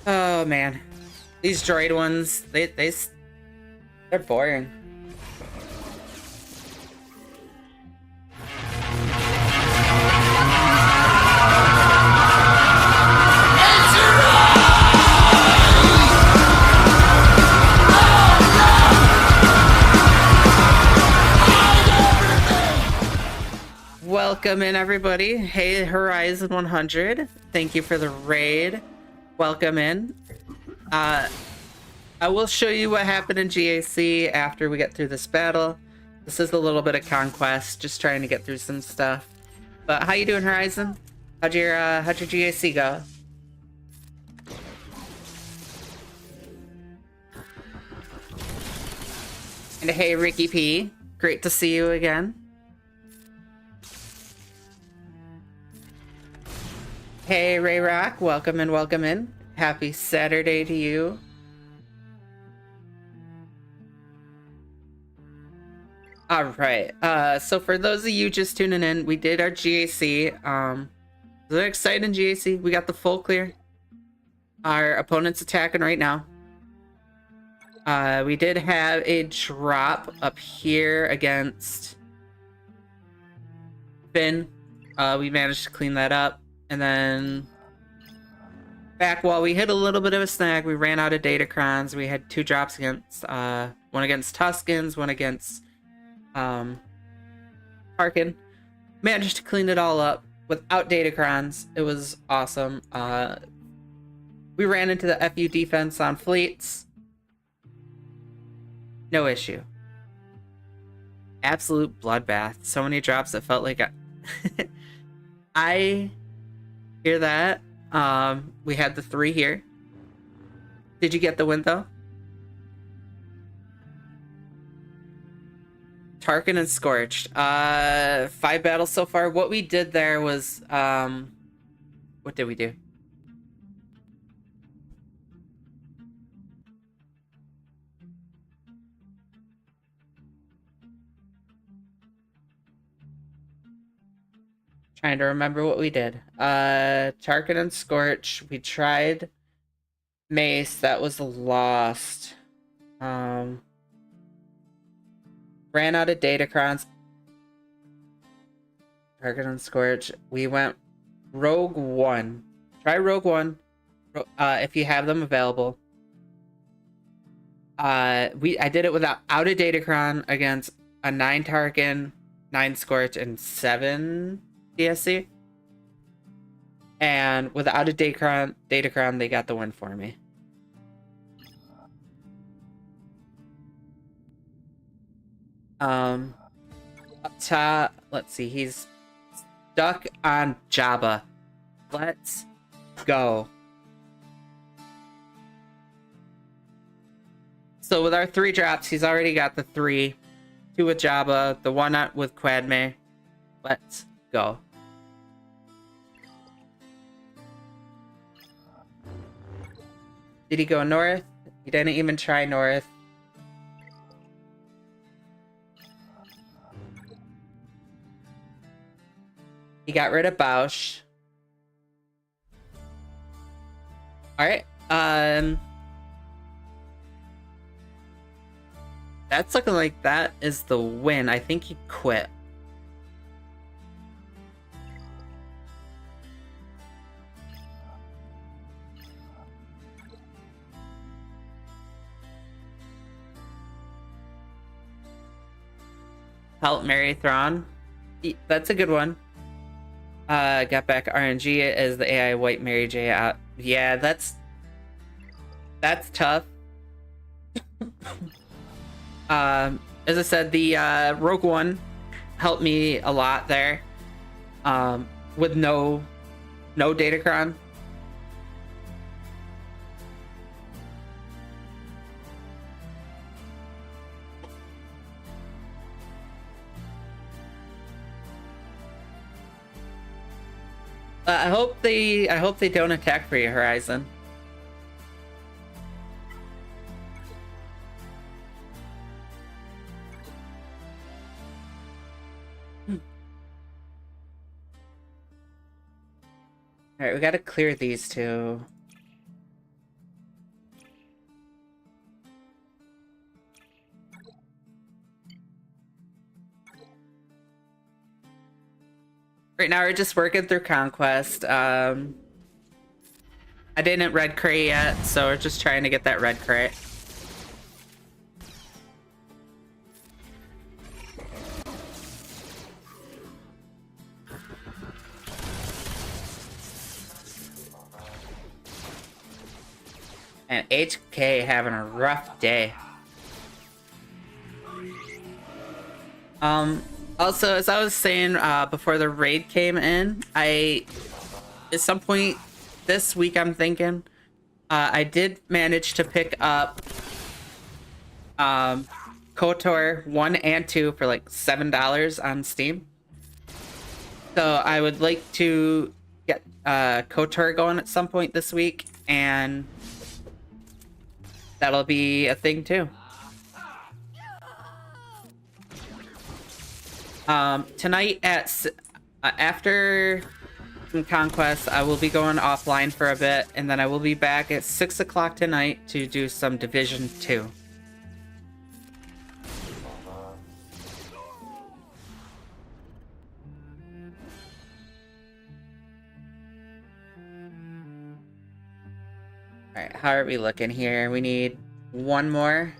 Oh man, these droid ones, they're boring. Welcome in, everybody. Hey, Horizon 100. Thank you for the raid. Welcome in. I will show you what happened in GAC after we get through this battle. This is a little bit of Conquest, just trying to get through some stuff. But how you doing, Horizon? How'd your GAC go? And hey, Ricky P. Great to see you again. Hey, Ray Rock, welcome in, welcome in. Happy Saturday to you. All right, so for those of you just tuning in, we did our GAC. It's an exciting GAC. We got the full clear. Our opponent's attacking right now. We did have a drop up here against Finn. We managed to clean that up. And then back while we hit a little bit of a snag, we ran out of Datacrons. We had 2 drops against one against Tuskens, one against Harkin. Managed to clean it all up without Datacrons. It was awesome. We ran into the FU defense on fleets. No issue. Absolute bloodbath. So many drops that felt like I hear that. We had the 3 here. Did you get the win though? Tarkin and Scorched. 5 battles so far. What we did there was what did we do? Trying to remember what we did. Tarkin and Scorch. We tried Mace. That was lost. Ran out of Datacrons. Tarkin and Scorch. We went Rogue One. Try Rogue One if you have them available. I did it without out of Datacron against a 9 Tarkin, 9 Scorch, and 7 DSC. And without a Datacron, they got the win for me. Up top, let's see, he's stuck on Jabba. Let's go. So with our 3 drops, he's already got the 3. 2 with Jabba, the 1 with Quadme. Let's go. Did he go north? He didn't even try north. He got rid of Bausch. Alright, that's looking like that is the win. I think he quit. Help Mary Thrawn. That's a good one. Got back RNG as the AI white Mary J out. Yeah, that's tough. As I said, the Rogue One helped me a lot there. With no Datacron. I hope they don't attack for you, Horizon. Alright, we gotta clear these 2. Right now we're just working through Conquest. I didn't red crate yet, so we're just trying to get that red crate. And HK having a rough day. Also, as I was saying before the raid came in, at some point this week, I'm thinking, I did manage to pick up KOTOR 1 and 2 for like $7 on Steam. So I would like to get KOTOR going at some point this week, and that'll be a thing too. Tonight at after Conquest, I will be going offline for a bit, and then I will be back at 6 o'clock tonight to do some Division 2. Alright, how are we looking here? We need 1 more.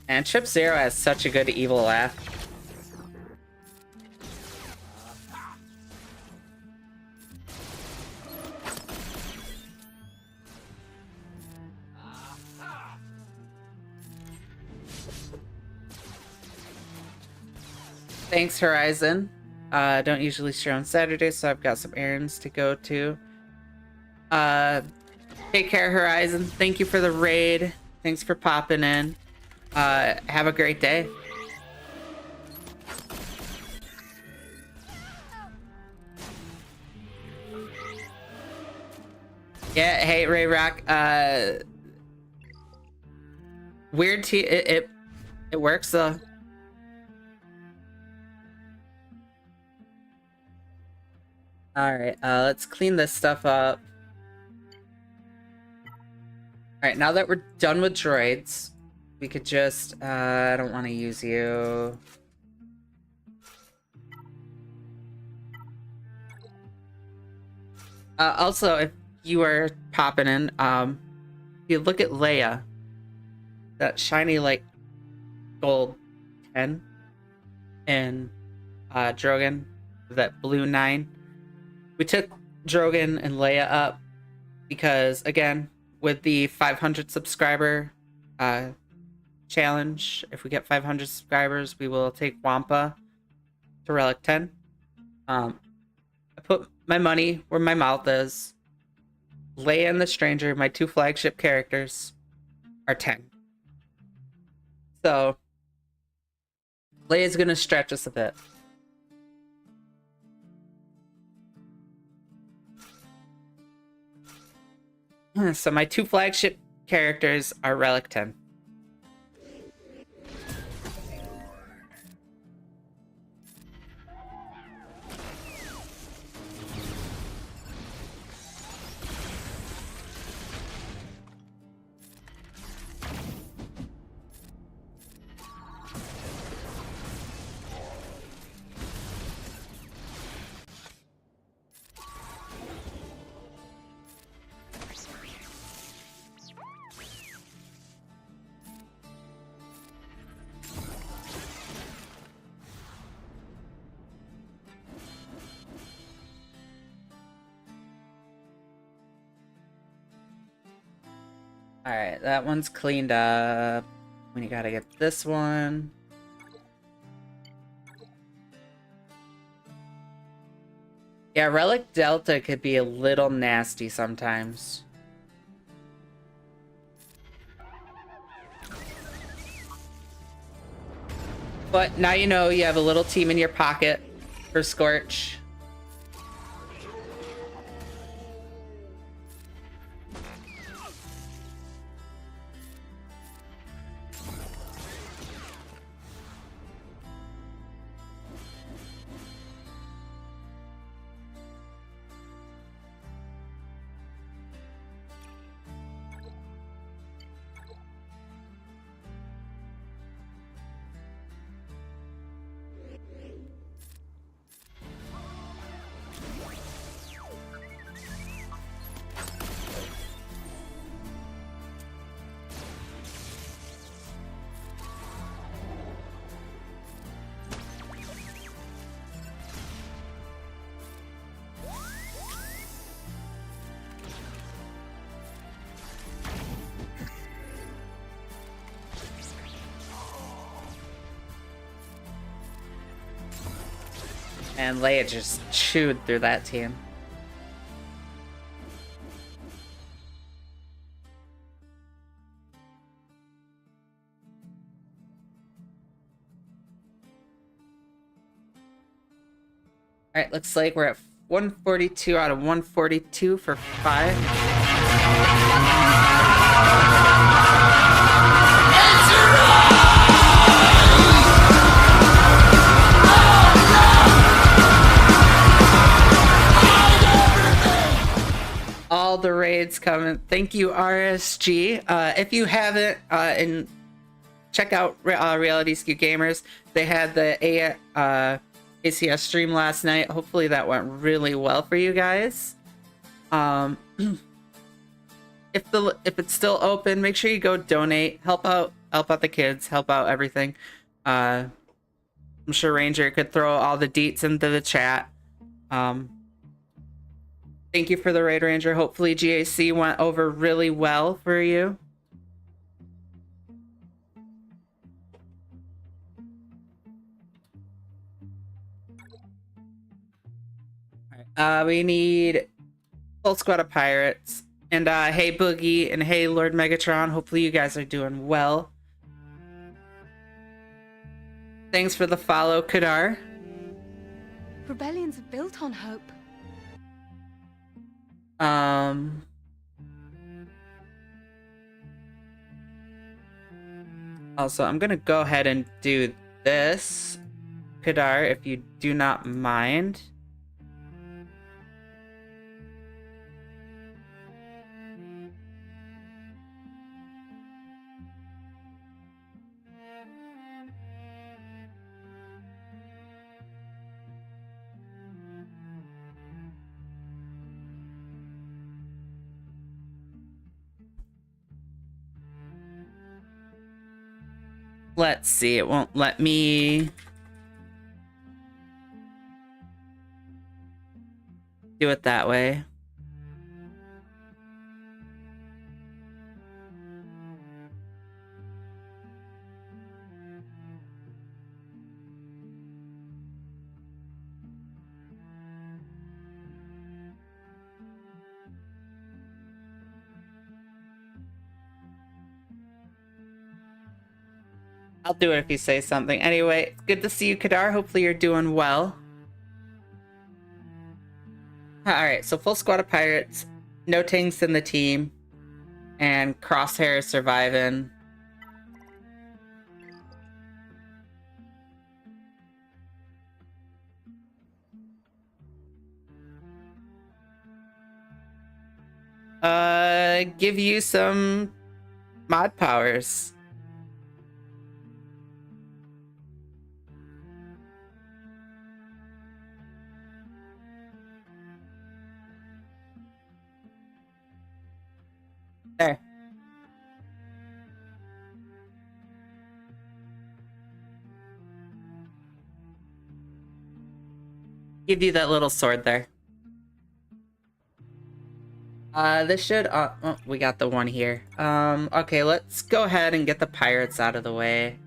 And Chip Zero has such a good evil laugh. Thanks, Horizon. Don't usually stream on Saturdays, so I've got some errands to go to. Take care, Horizon. Thank you for the raid. Thanks for popping in. have a great day. Yeah, hey Ray Rock. Weird it works though. Alright, let's clean this stuff up. Alright, now that we're done with droids, we could just I don't want to use you. Also, if you are popping in, if you look at Leia, that shiny like gold 10, and Drogon, that blue 9. We took Drogon and Leia up because, again, with the 500 subscriber challenge, if we get 500 subscribers, we will take Wampa to Relic 10. I put my money where my mouth is. Leia and the Stranger, my 2 flagship characters, are 10. So, Leia's gonna stretch us a bit. So my 2 flagship characters are Relic 10. Alright, that one's cleaned up. We gotta get this one. Yeah, Relic Delta could be a little nasty sometimes. But now you know you have a little team in your pocket for Scorch. And Leia just chewed through that team. Alright, looks like we're at 142 out of 142 for 5. All the raids coming. Thank you, RSG. If you haven't, and check out Reality Skew Gamers. They had the ACS stream last night. Hopefully that went really well for you guys. If it's still open, make sure you go donate. Help out the kids. Help out everything. I'm sure Ranger could throw all the deets into the chat. Thank you for the raid, Ranger. Hopefully GAC went over really well for you. Alright, we need full squad of pirates. And hey Boogie and hey Lord Megatron, hopefully you guys are doing well. Thanks for the follow, Kadar. Rebellions are built on hope. Also, I'm gonna go ahead and do this, Kadar, if you do not mind. Let's see, it won't let me do it that way. I'll do it if you say something. Anyway, it's good to see you, Kadar. Hopefully you're doing well. Alright, so full squad of pirates. No tanks in the team. And Crosshair is surviving. Give you some mod powers. There. Give you that little sword there. This should, oh, we got the one here. Okay, let's go ahead and get the pirates out of the way.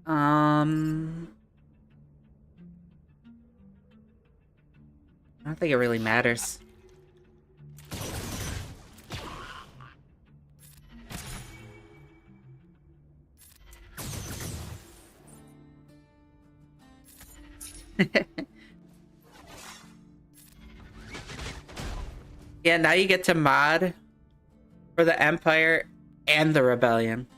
I don't think it really matters. Yeah, now you get to mod for the Empire and the Rebellion.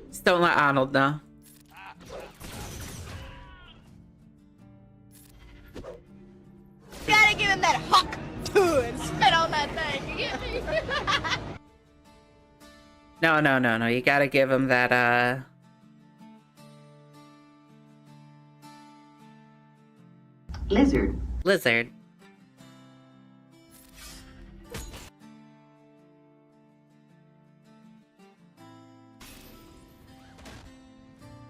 Just don't let Arnold know. Gotta give him that hawk and spit on that thing. You get me? No. You gotta give him that, Lizard. Lizard.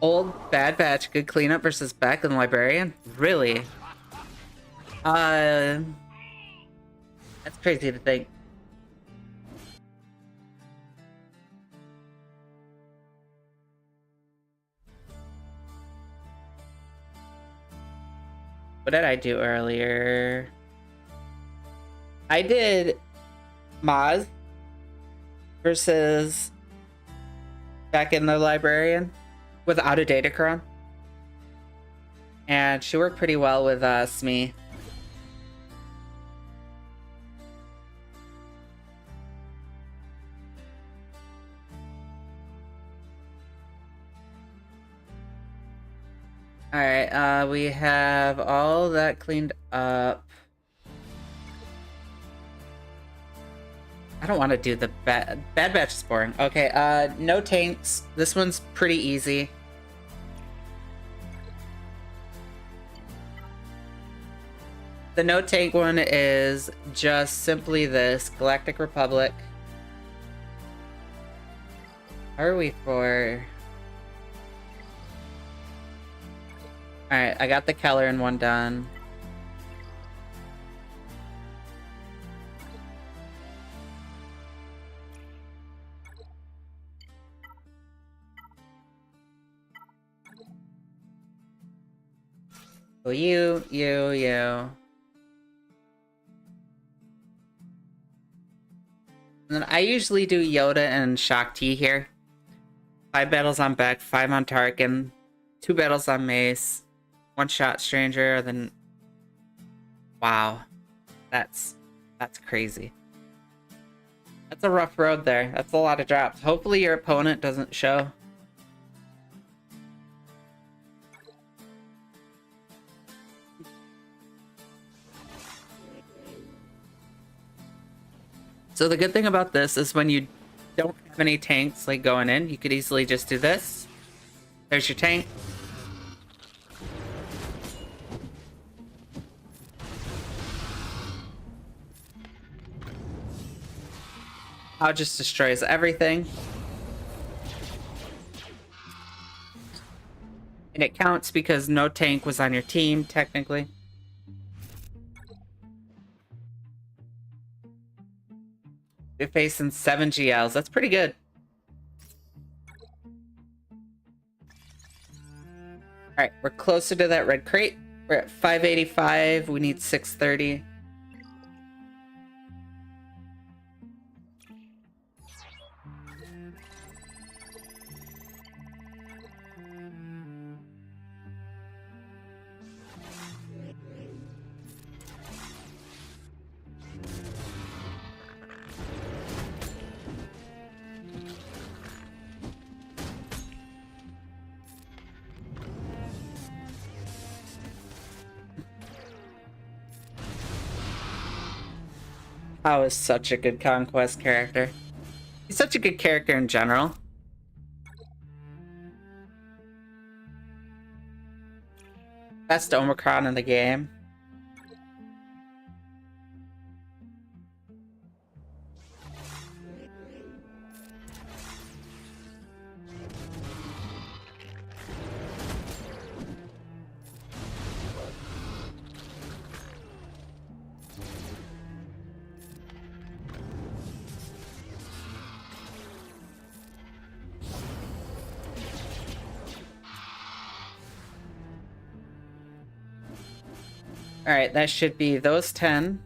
Old Bad Batch, good cleanup versus Beck and Librarian? Really? That's crazy to think. What did I do earlier? I did Maz versus Beck and the Librarian without a Datacron. And she worked pretty well with Smee. Alright, we have all that cleaned up. I don't want to do the Bad Batch is boring. Okay, no tanks. This one's pretty easy. The no tank one is just simply this Galactic Republic. How are we for Alright, I got the Kelleran one done. Oh, you. And then I usually do Yoda and Shakti here. 5 battles on Beck, 5 on Tarkin, 2 battles on Mace, 1 shot Stranger, then... Wow. That's crazy. That's a rough road there. That's a lot of drops. Hopefully your opponent doesn't show. So the good thing about this is when you don't have any tanks like going in, you could easily just do this. There's your tank. Just destroys everything. And it counts because no tank was on your team, technically. You're facing 7 GLs. That's pretty good. Alright, we're closer to that red crate. We're at 585. We need 630. Pow is such a good Conquest character. He's such a good character in general. Best Omicron in the game. Alright, that should be those 10.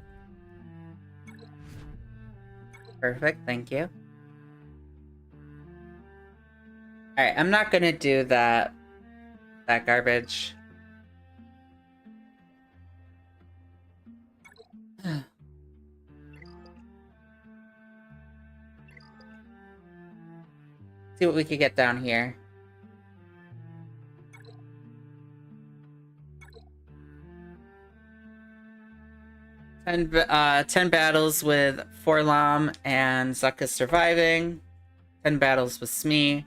Perfect, thank you. Alright, I'm not gonna do that garbage. See what we could get down here. Ten battles with Forlam and Zuckuss surviving. 10 battles with Smee.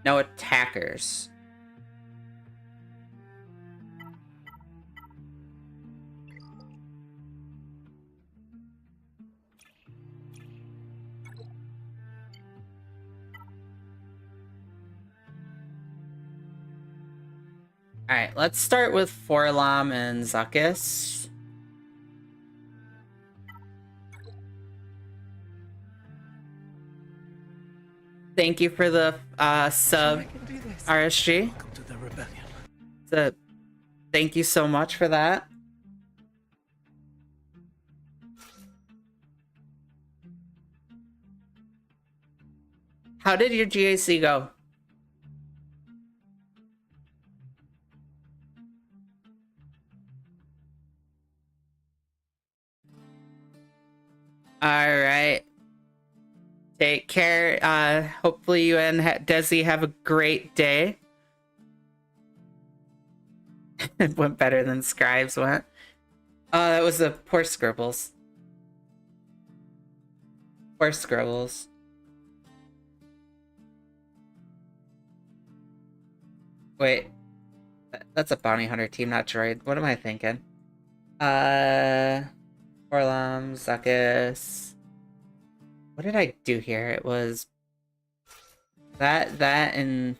No attackers. Alright, let's start with Forlam and Zuckuss. Thank you for the sub, RSG. Welcome to the rebellion. So, thank you so much for that. How did your GAC go? All right. Take care. Hopefully you and Desi have a great day. It went better than Scribes went. That was the poor Scribbles. Poor Scribbles. Wait. That's a bounty hunter team, not droid. What am I thinking? Forlam, Zuckuss. What did I do here? It was that, and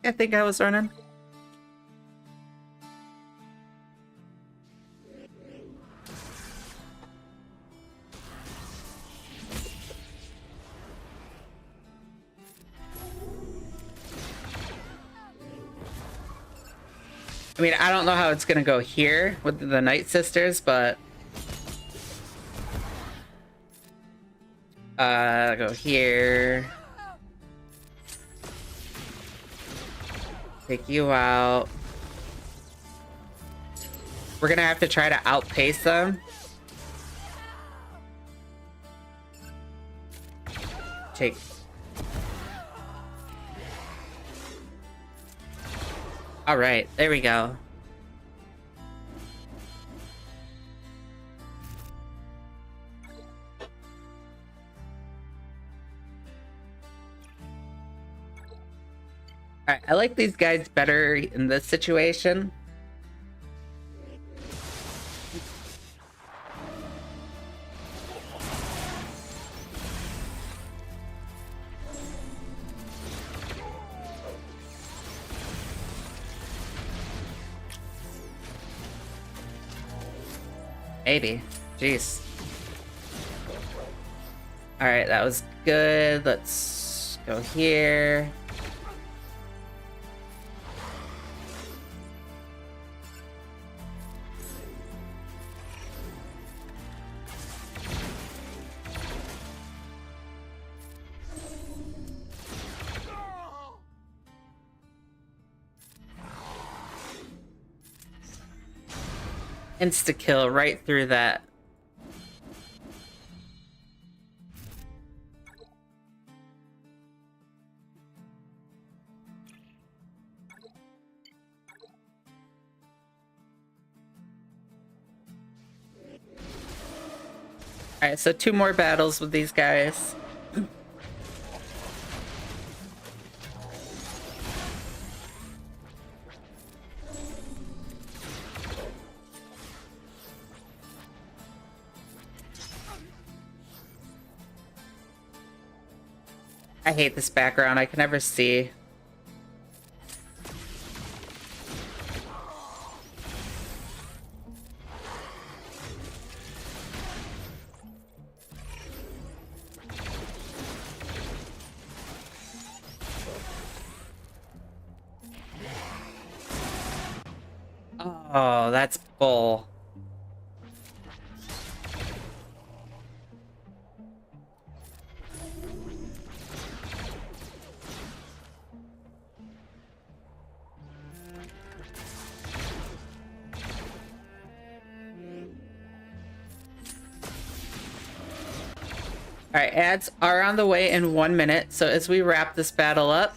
I think I was running. I mean, I don't know how it's gonna go here with the Night Sisters, but go here. Take you out. We're gonna have to try to outpace them. Take. All right, there we go. All right, I like these guys better in this situation. Maybe. Jeez. All right, that was good. Let's go here. Insta-kill right through that. Alright, so 2 more battles with these guys. I hate this background. I can never see. Oh, that's bull. All right, ads are on the way in 1 minute. So as we wrap this battle up,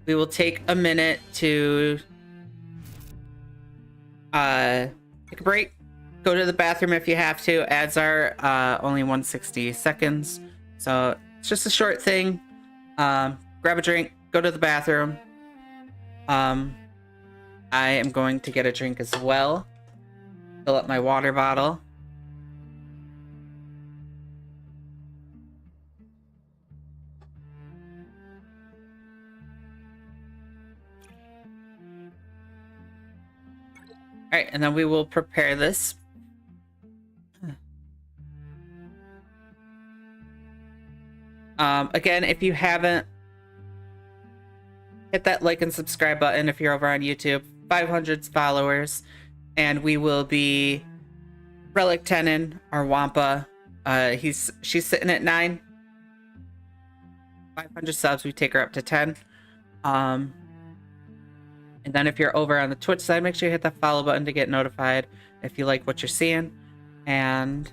we will take a minute to take a break, go to the bathroom if you have to. Ads are only 160 seconds, so it's just a short thing. Grab a drink, go to the bathroom. I am going to get a drink as well. Fill up my water bottle. All right, and then we will prepare this. Again, if you haven't, hit that like and subscribe button if you're over on YouTube. 500 followers, and we will be Relic Tenon, our Wampa. She's sitting at 9. 500 subs, we take her up to 10. And then if you're over on the Twitch side, make sure you hit that follow button to get notified if you like what you're seeing. And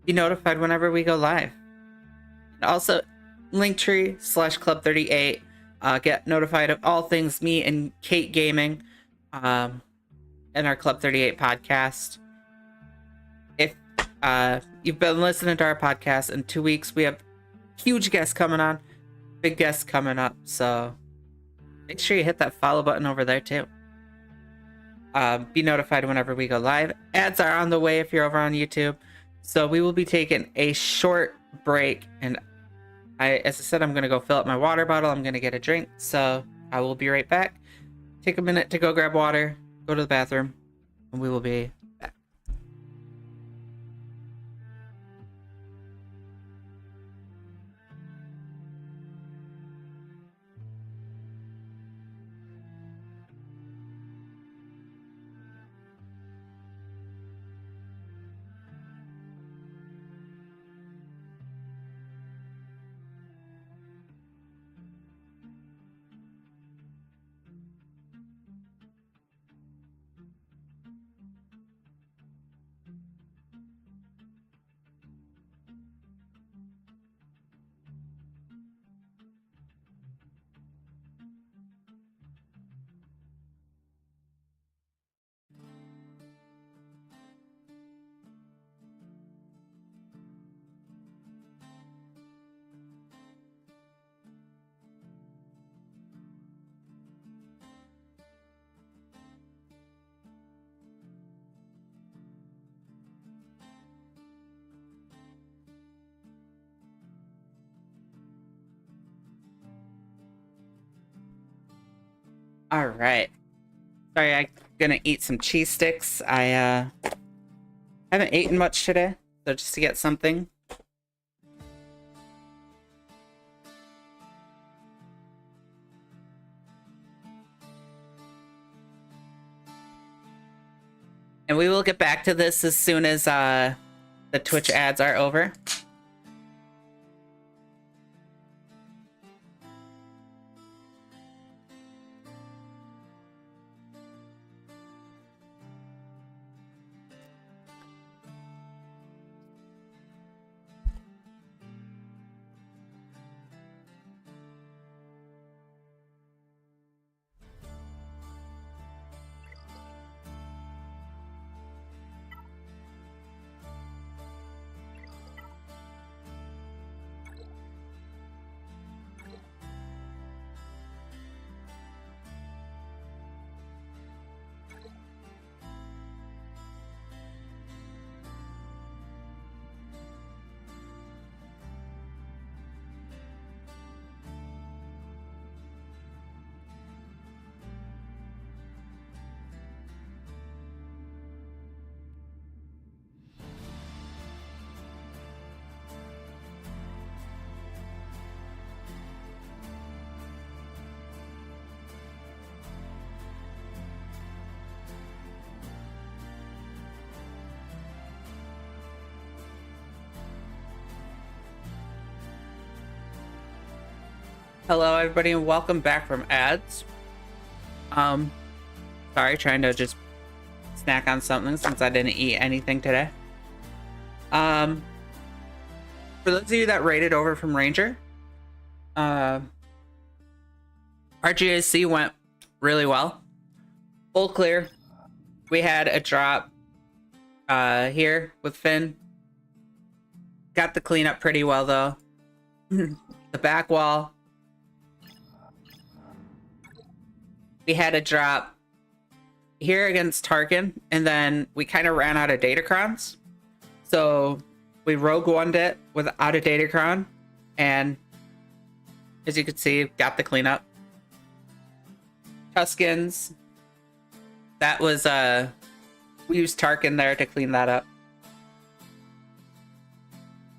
be notified whenever we go live. And also, Linktree/Club38. Get notified of all things me and Kate Gaming in our Club 38 podcast. If you've been listening to our podcast in 2 weeks, we have huge guests coming on. Big guests coming up, so make sure you hit that follow button over there too. Be notified whenever we go live. Ads are on the way if you're over on YouTube. So we will be taking a short break, and As I said, I'm gonna go fill up my water bottle. I'm gonna get a drink, so I will be right back. Take a minute to go grab water, go to the bathroom, and we will be back. All right. Sorry, I'm gonna eat some cheese sticks. I haven't eaten much today, so just to get something. And we will get back to this as soon as the Twitch ads are over. Hello everybody and welcome back from ads. Sorry, trying to just snack on something since I didn't eat anything today. For those of you that raided over from Ranger, our GAC went really well. Full clear. We had a drop here with Finn. Got the cleanup pretty well though. The back wall. We had a drop here against Tarkin, and then we kind of ran out of Datacrons. So we Rogue One'd it without a Datacron, and as you can see, got the cleanup. Tuskens, that was, we used Tarkin there to clean that up.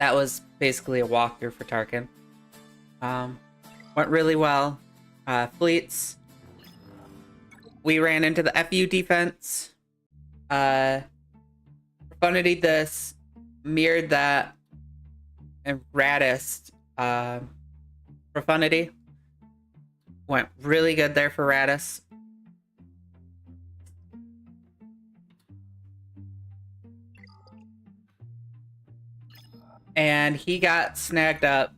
That was basically a walkthrough for Tarkin. Went really well. Fleets. We ran into the FU defense. Profundity this, mirrored that, and Radist. Profundity. Went really good there for Radis. And he got snagged up.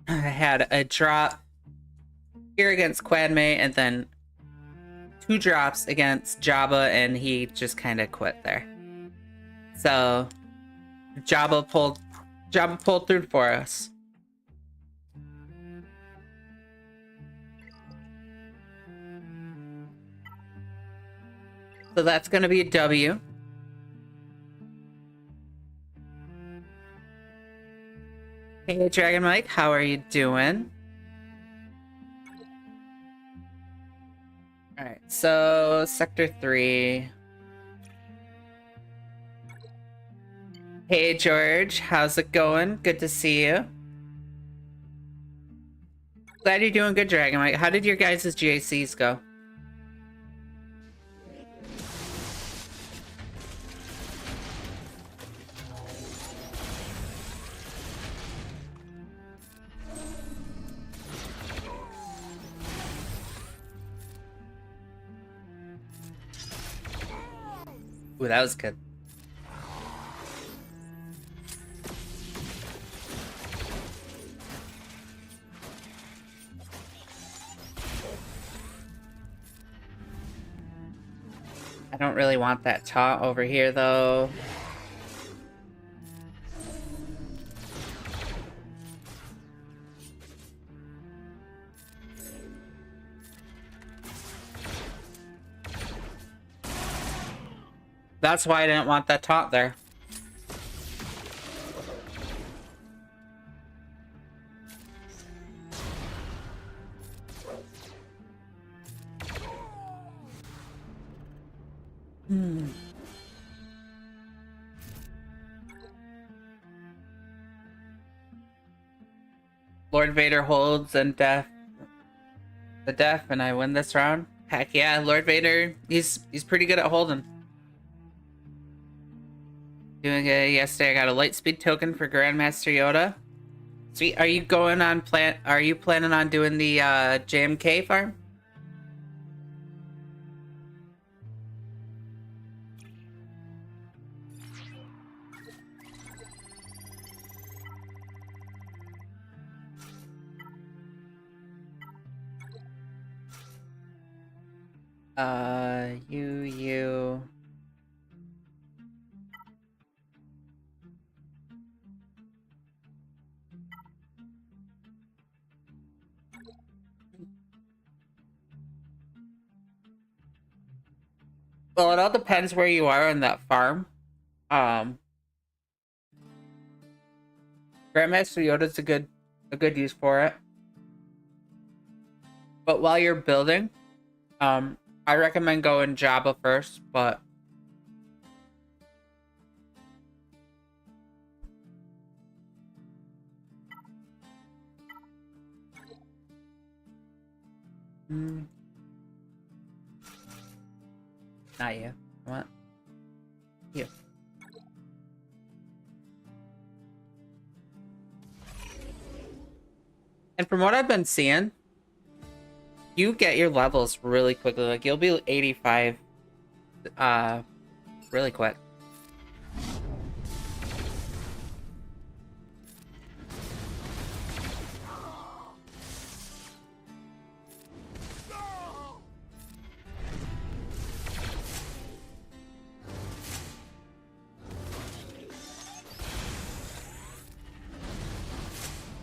Had a drop here against Quadmate, and then 2 drops against Jabba, and he just kind of quit there. So Jabba pulled through for us. So that's going to be a W. Hey, Dragon Mike, how are you doing? Alright, so Sector 3. Hey, George, how's it going? Good to see you. Glad you're doing good, Dragon Mike. How did your guys' GACs go? Ooh, that was good. I don't really want that taunt over here, though. That's why I didn't want that taunt there. Lord Vader holds and the death, and I win this round. Heck yeah, Lord Vader, he's pretty good at holding. Doing it yesterday. I got a lightspeed token for Grandmaster Yoda. Sweet. Are you going on Are you planning on doing the JMK farm? You. Well, it all depends where you are in that farm. Grandmaster Yoda's a good use for it. But while you're building, I recommend going Jabba first, but not you. What? You. And from what I've been seeing, you get your levels really quickly. Like, you'll be 85 really quick.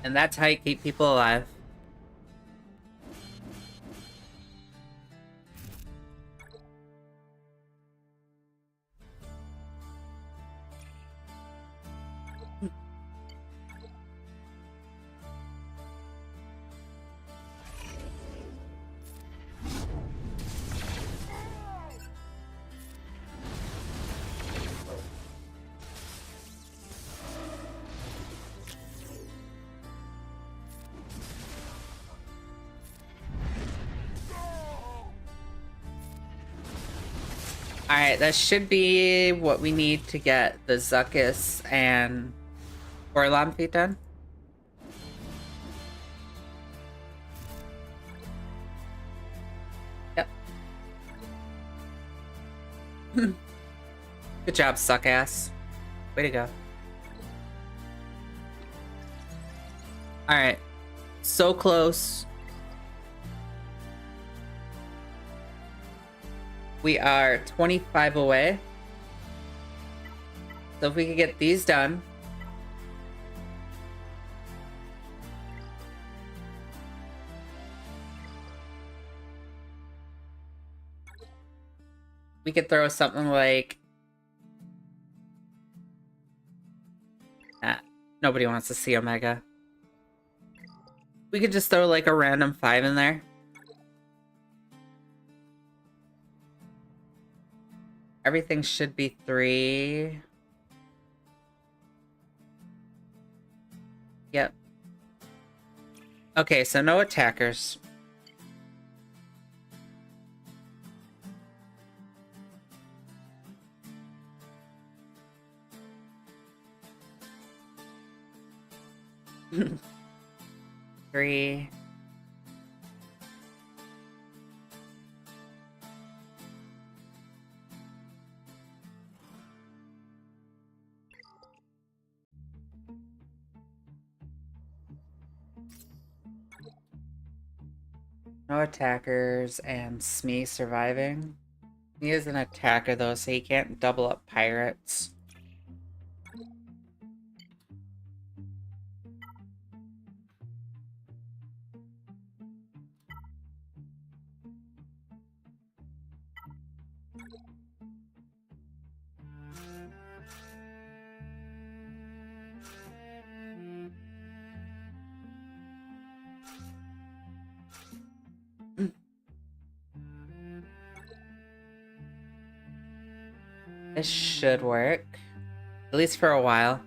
And that's how you keep people alive. Alright, that should be what we need to get the Zuckuss and Orlan feat done. Yep. Good job, Suckass. Way to go. Alright. So close. We are 25 away. So if we could get these done. We could throw something like... Nobody wants to see Omega. We could just throw like a random 5 in there. Everything should be 3. Yep. Okay, so no attackers. Three. No attackers and Smee surviving. He is an attacker though, so he can't double up pirates. This should work. At least for a while.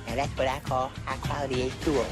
And that's what I call high quality tool.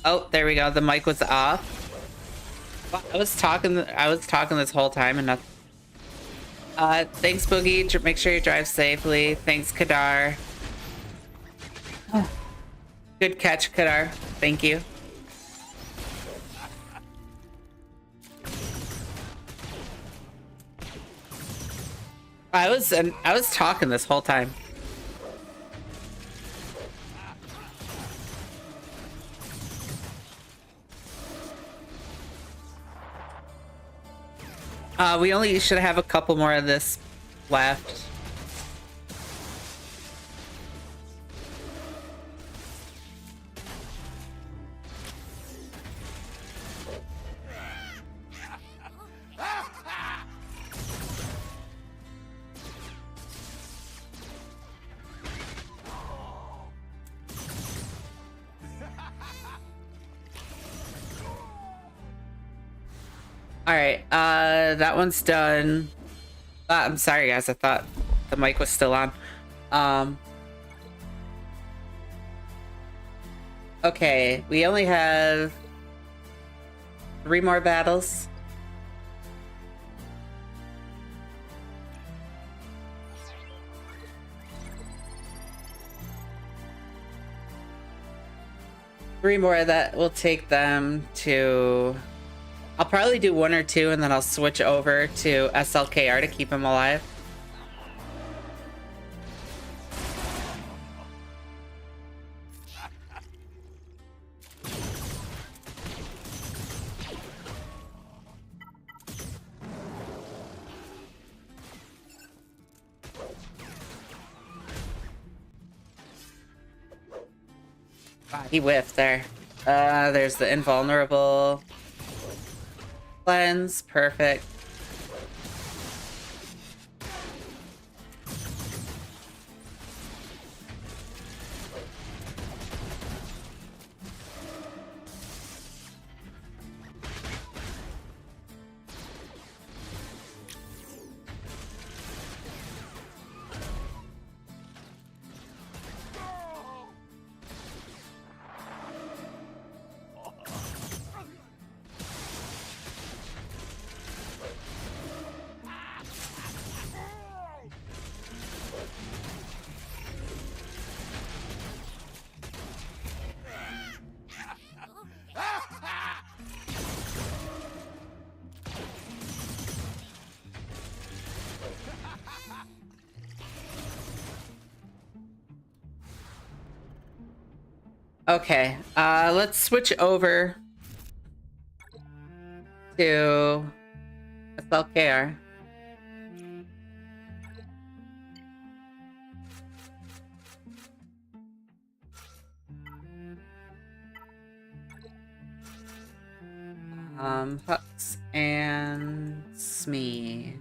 Oh, there we go. The mic was off. Well, I was talking this whole time and nothing. Thanks, Boogie. Make sure you drive safely. Thanks, Kadar. Good catch, Kadar. Thank you. I was talking this whole time. We only should have a couple more of this left. Alright, that one's done. I'm sorry guys, I thought the mic was still on. Okay, we only have 3 more battles. Three more that will take them to... I'll probably do 1 or 2 and then I'll switch over to SLKR to keep him alive. Ah, he whiffed there. There's the invulnerable. Cleanse, perfect. Okay, let's switch over to SLKR. Hux and Smee.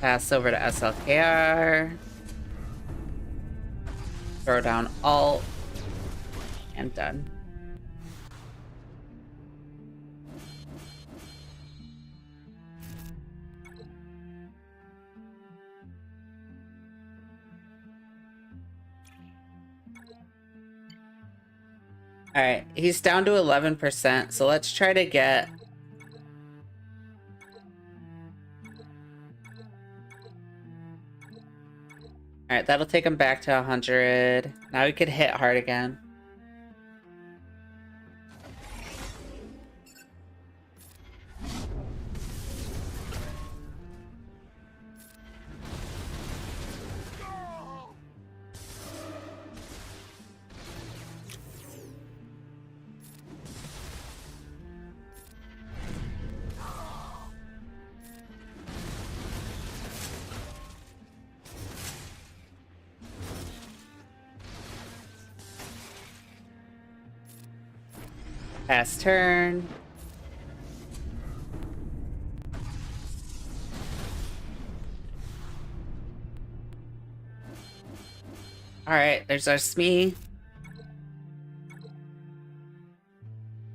Pass over to SLKR. Throw down alt. And done. Alright, he's down to 11%, so let's try to get... Alright, that'll take him back to 100. Now we could hit hard again. Pass turn. Alright, there's our Smee.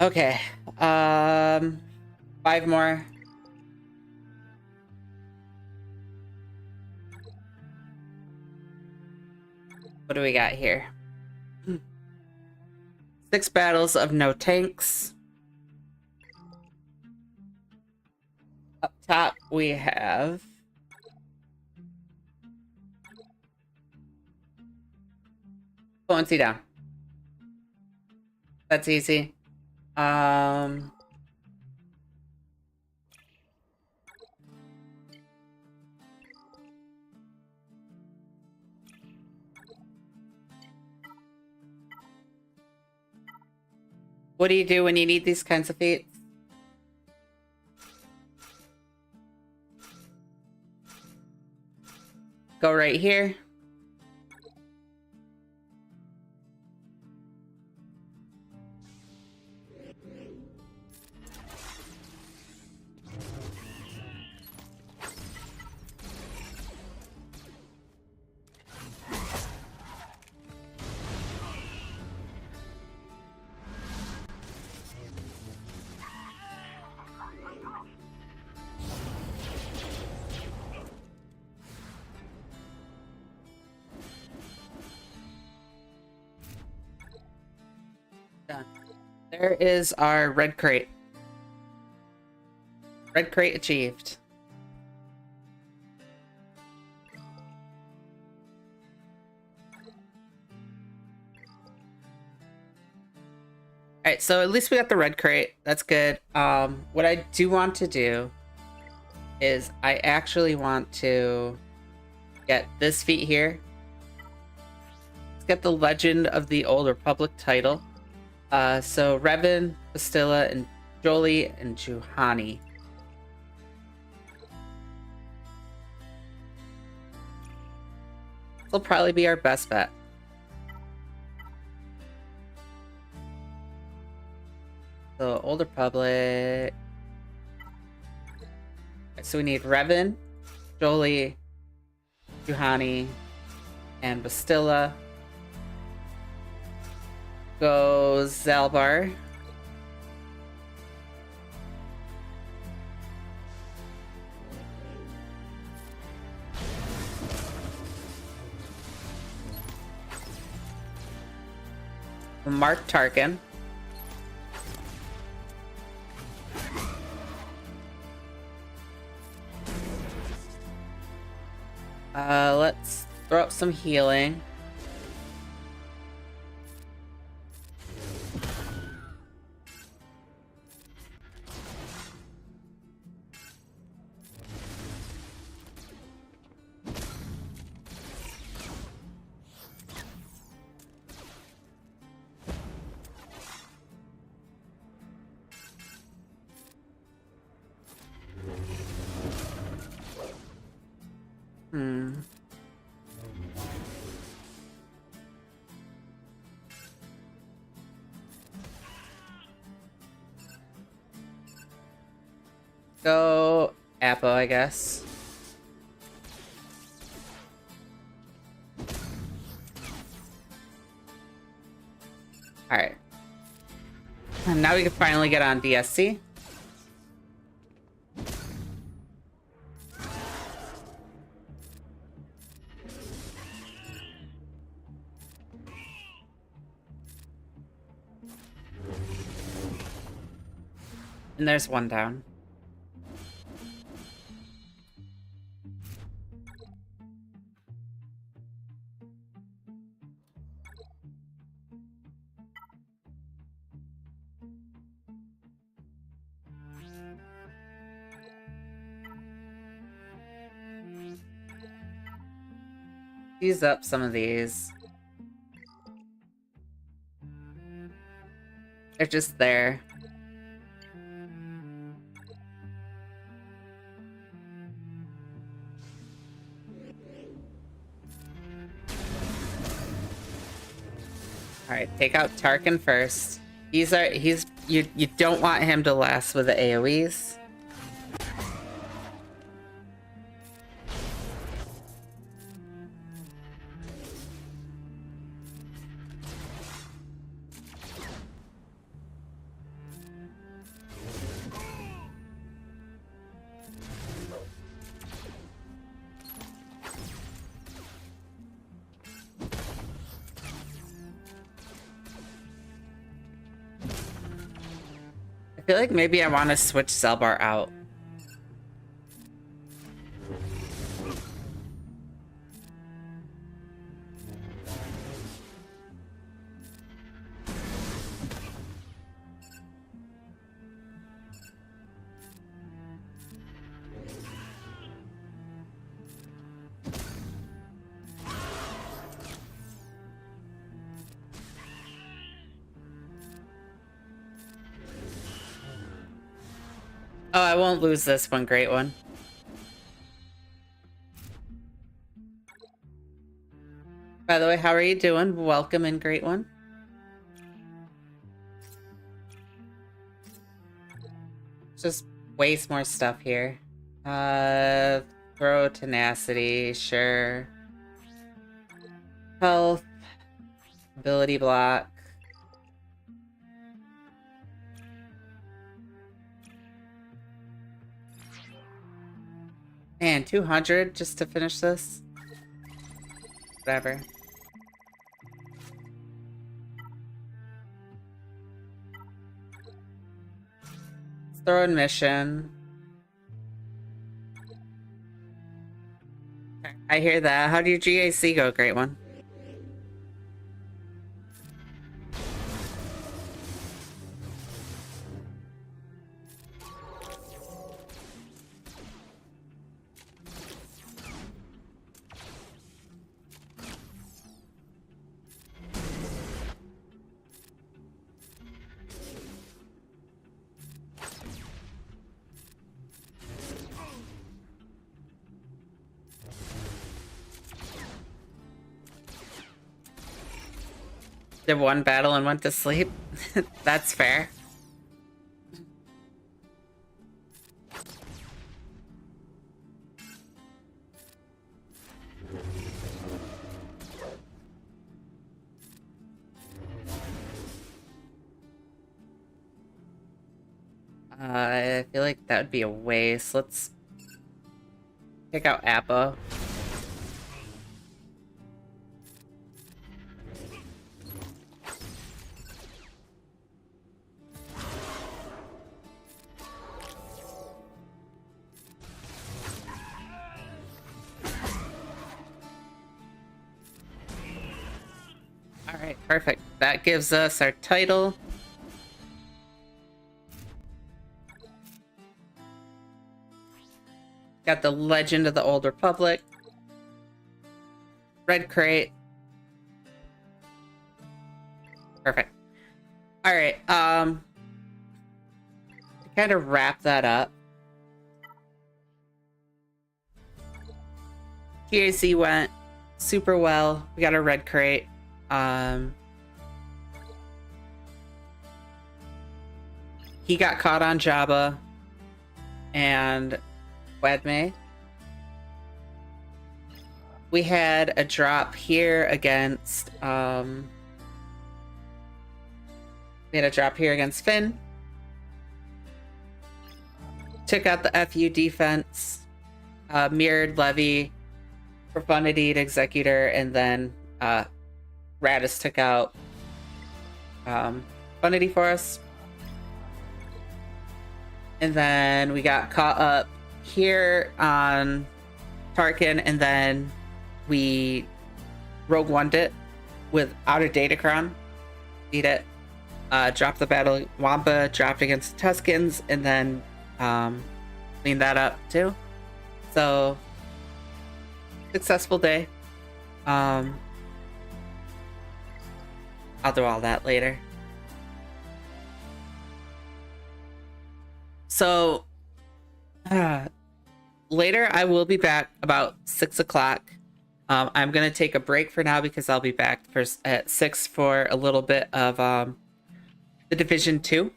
Okay. 5 more. What do we got here? 6 battles of no tanks. Up top we have fluency down. That's easy. What do you do when you need these kinds of feats? Go right here. Done. There is our red crate. Red crate achieved. Alright, so at least we got the red crate. That's good. What I do want to do is I actually want to get this feat here. Let's get the Legend of the Old Republic title. So Revan, Bastilla, and Jolie, and Juhani. This will probably be our best bet. So Old Republic. So we need Revan, Jolie, Juhani, and Bastilla. Goes Zalbar. Mark Tarkin. Let's throw up some healing. Go Apple, I guess. Alright. And now we can finally get on DSC. And there's one down. Use up some of these. They're just there. Alright, take out Tarkin first. You don't want him to last with the AoEs. I feel like maybe I want to switch Zelbar out. Oh, I won't lose this one, great one. By the way, how are you doing? Welcome in, great one. Just waste more stuff here. Throw tenacity, sure. Health, ability block. Man, 200 just to finish this? Whatever. Let's throw in mission. I hear that. How do your GAC go, great one? Did one battle and went to sleep? That's fair. I feel like that would be a waste. Let's take out Appa. All right, perfect. That gives us our title. Got the Legend of the Old Republic. Red crate. Perfect. All right, to kind of wrap that up. GAC went super well. We got a red crate. He got caught on Jabba and Wedme. We had a drop here against Finn. Took out the FU defense, mirrored Levy, Profundity Executor, and then Radis took out Profundity for us. And then we got caught up here on Tarkin, and then we Rogue One'd it without a Datacron. Beat it. Dropped the Battle Wampa, dropped against the Tuscans, and then cleaned that up too. So successful day. I'll do all that later. So later I will be back about 6 o'clock. I'm gonna take a break for now because I'll be back at 6 for a little bit of the Division 2.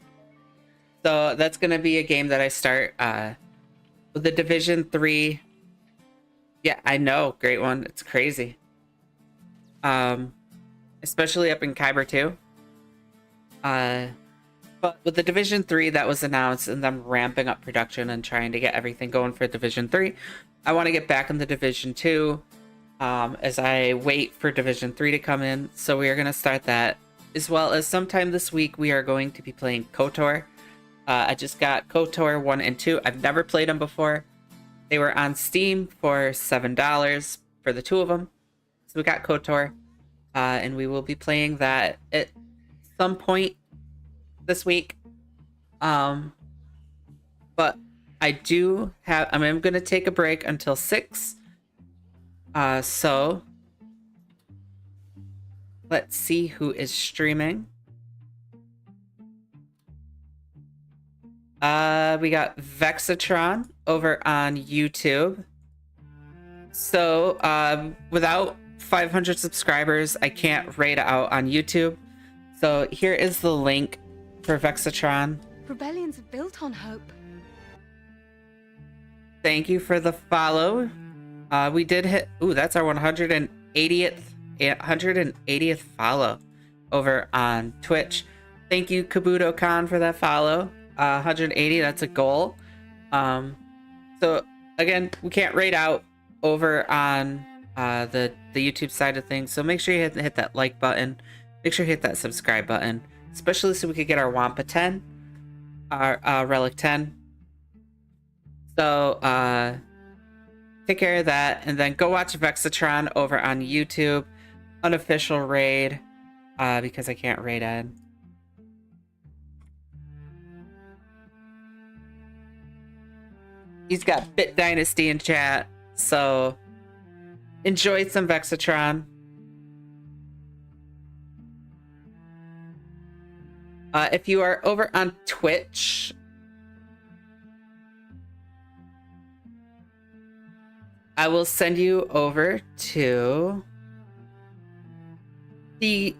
So that's gonna be a game that I start with the Division 3. Yeah, I know, great one. It's crazy. Especially up in Kyber 2. But with the Division 3 that was announced and them ramping up production and trying to get everything going for Division 3, I want to get back in the Division 2 as I wait for Division 3 to come in. So we are going to start that. As well as sometime this week, we are going to be playing KOTOR. I just got KOTOR 1 and 2. I've never played them before. They were on Steam for $7 for the two of them. So we got KOTOR. And we will be playing that at some point this week. But I do have, I'm going to take a break until 6. So let's see who is streaming. We got Vexatron over on YouTube. So without 500 subscribers, I can't raid out on YouTube. So here is the link for Vexatron. Rebellions are built on hope. Thank you for the follow. We did hit, ooh, that's our 180th follow over on Twitch. Thank you, Kabuto Khan, for that follow. 180, that's a goal. So again, we can't raid out over on the YouTube side of things. So make sure you hit that like button. Make sure you hit that subscribe button, especially so we could get our Wampa 10, our Relic 10. So take care of that, and then go watch Vexatron over on YouTube. Unofficial raid, because I can't raid Ed. He's got Bit Dynasty in chat, so enjoy some Vexatron. If you are over on Twitch, I will send you over to the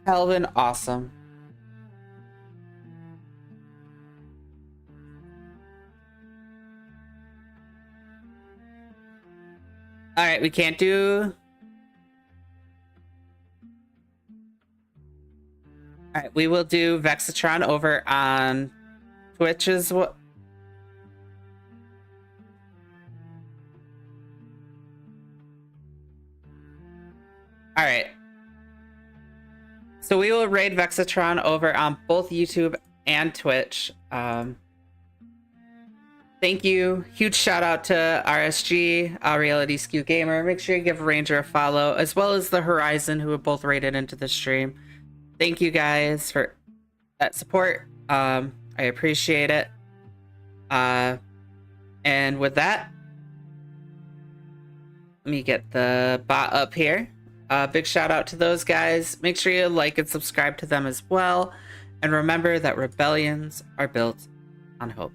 Calvin Awesome. All right, we can't do. All right, we will do Vexatron over on Twitch as well. All right. So we will raid Vexatron over on both YouTube and Twitch. Thank you. Huge shout out to RSG, Reality Skew Gamer. Make sure you give Ranger a follow, as well as the Horizon, who have both rated into the stream. Thank you guys for that support. I appreciate it. And with that, let me get the bot up here. Big shout out to those guys. Make sure you like and subscribe to them as well. And remember that rebellions are built on hope.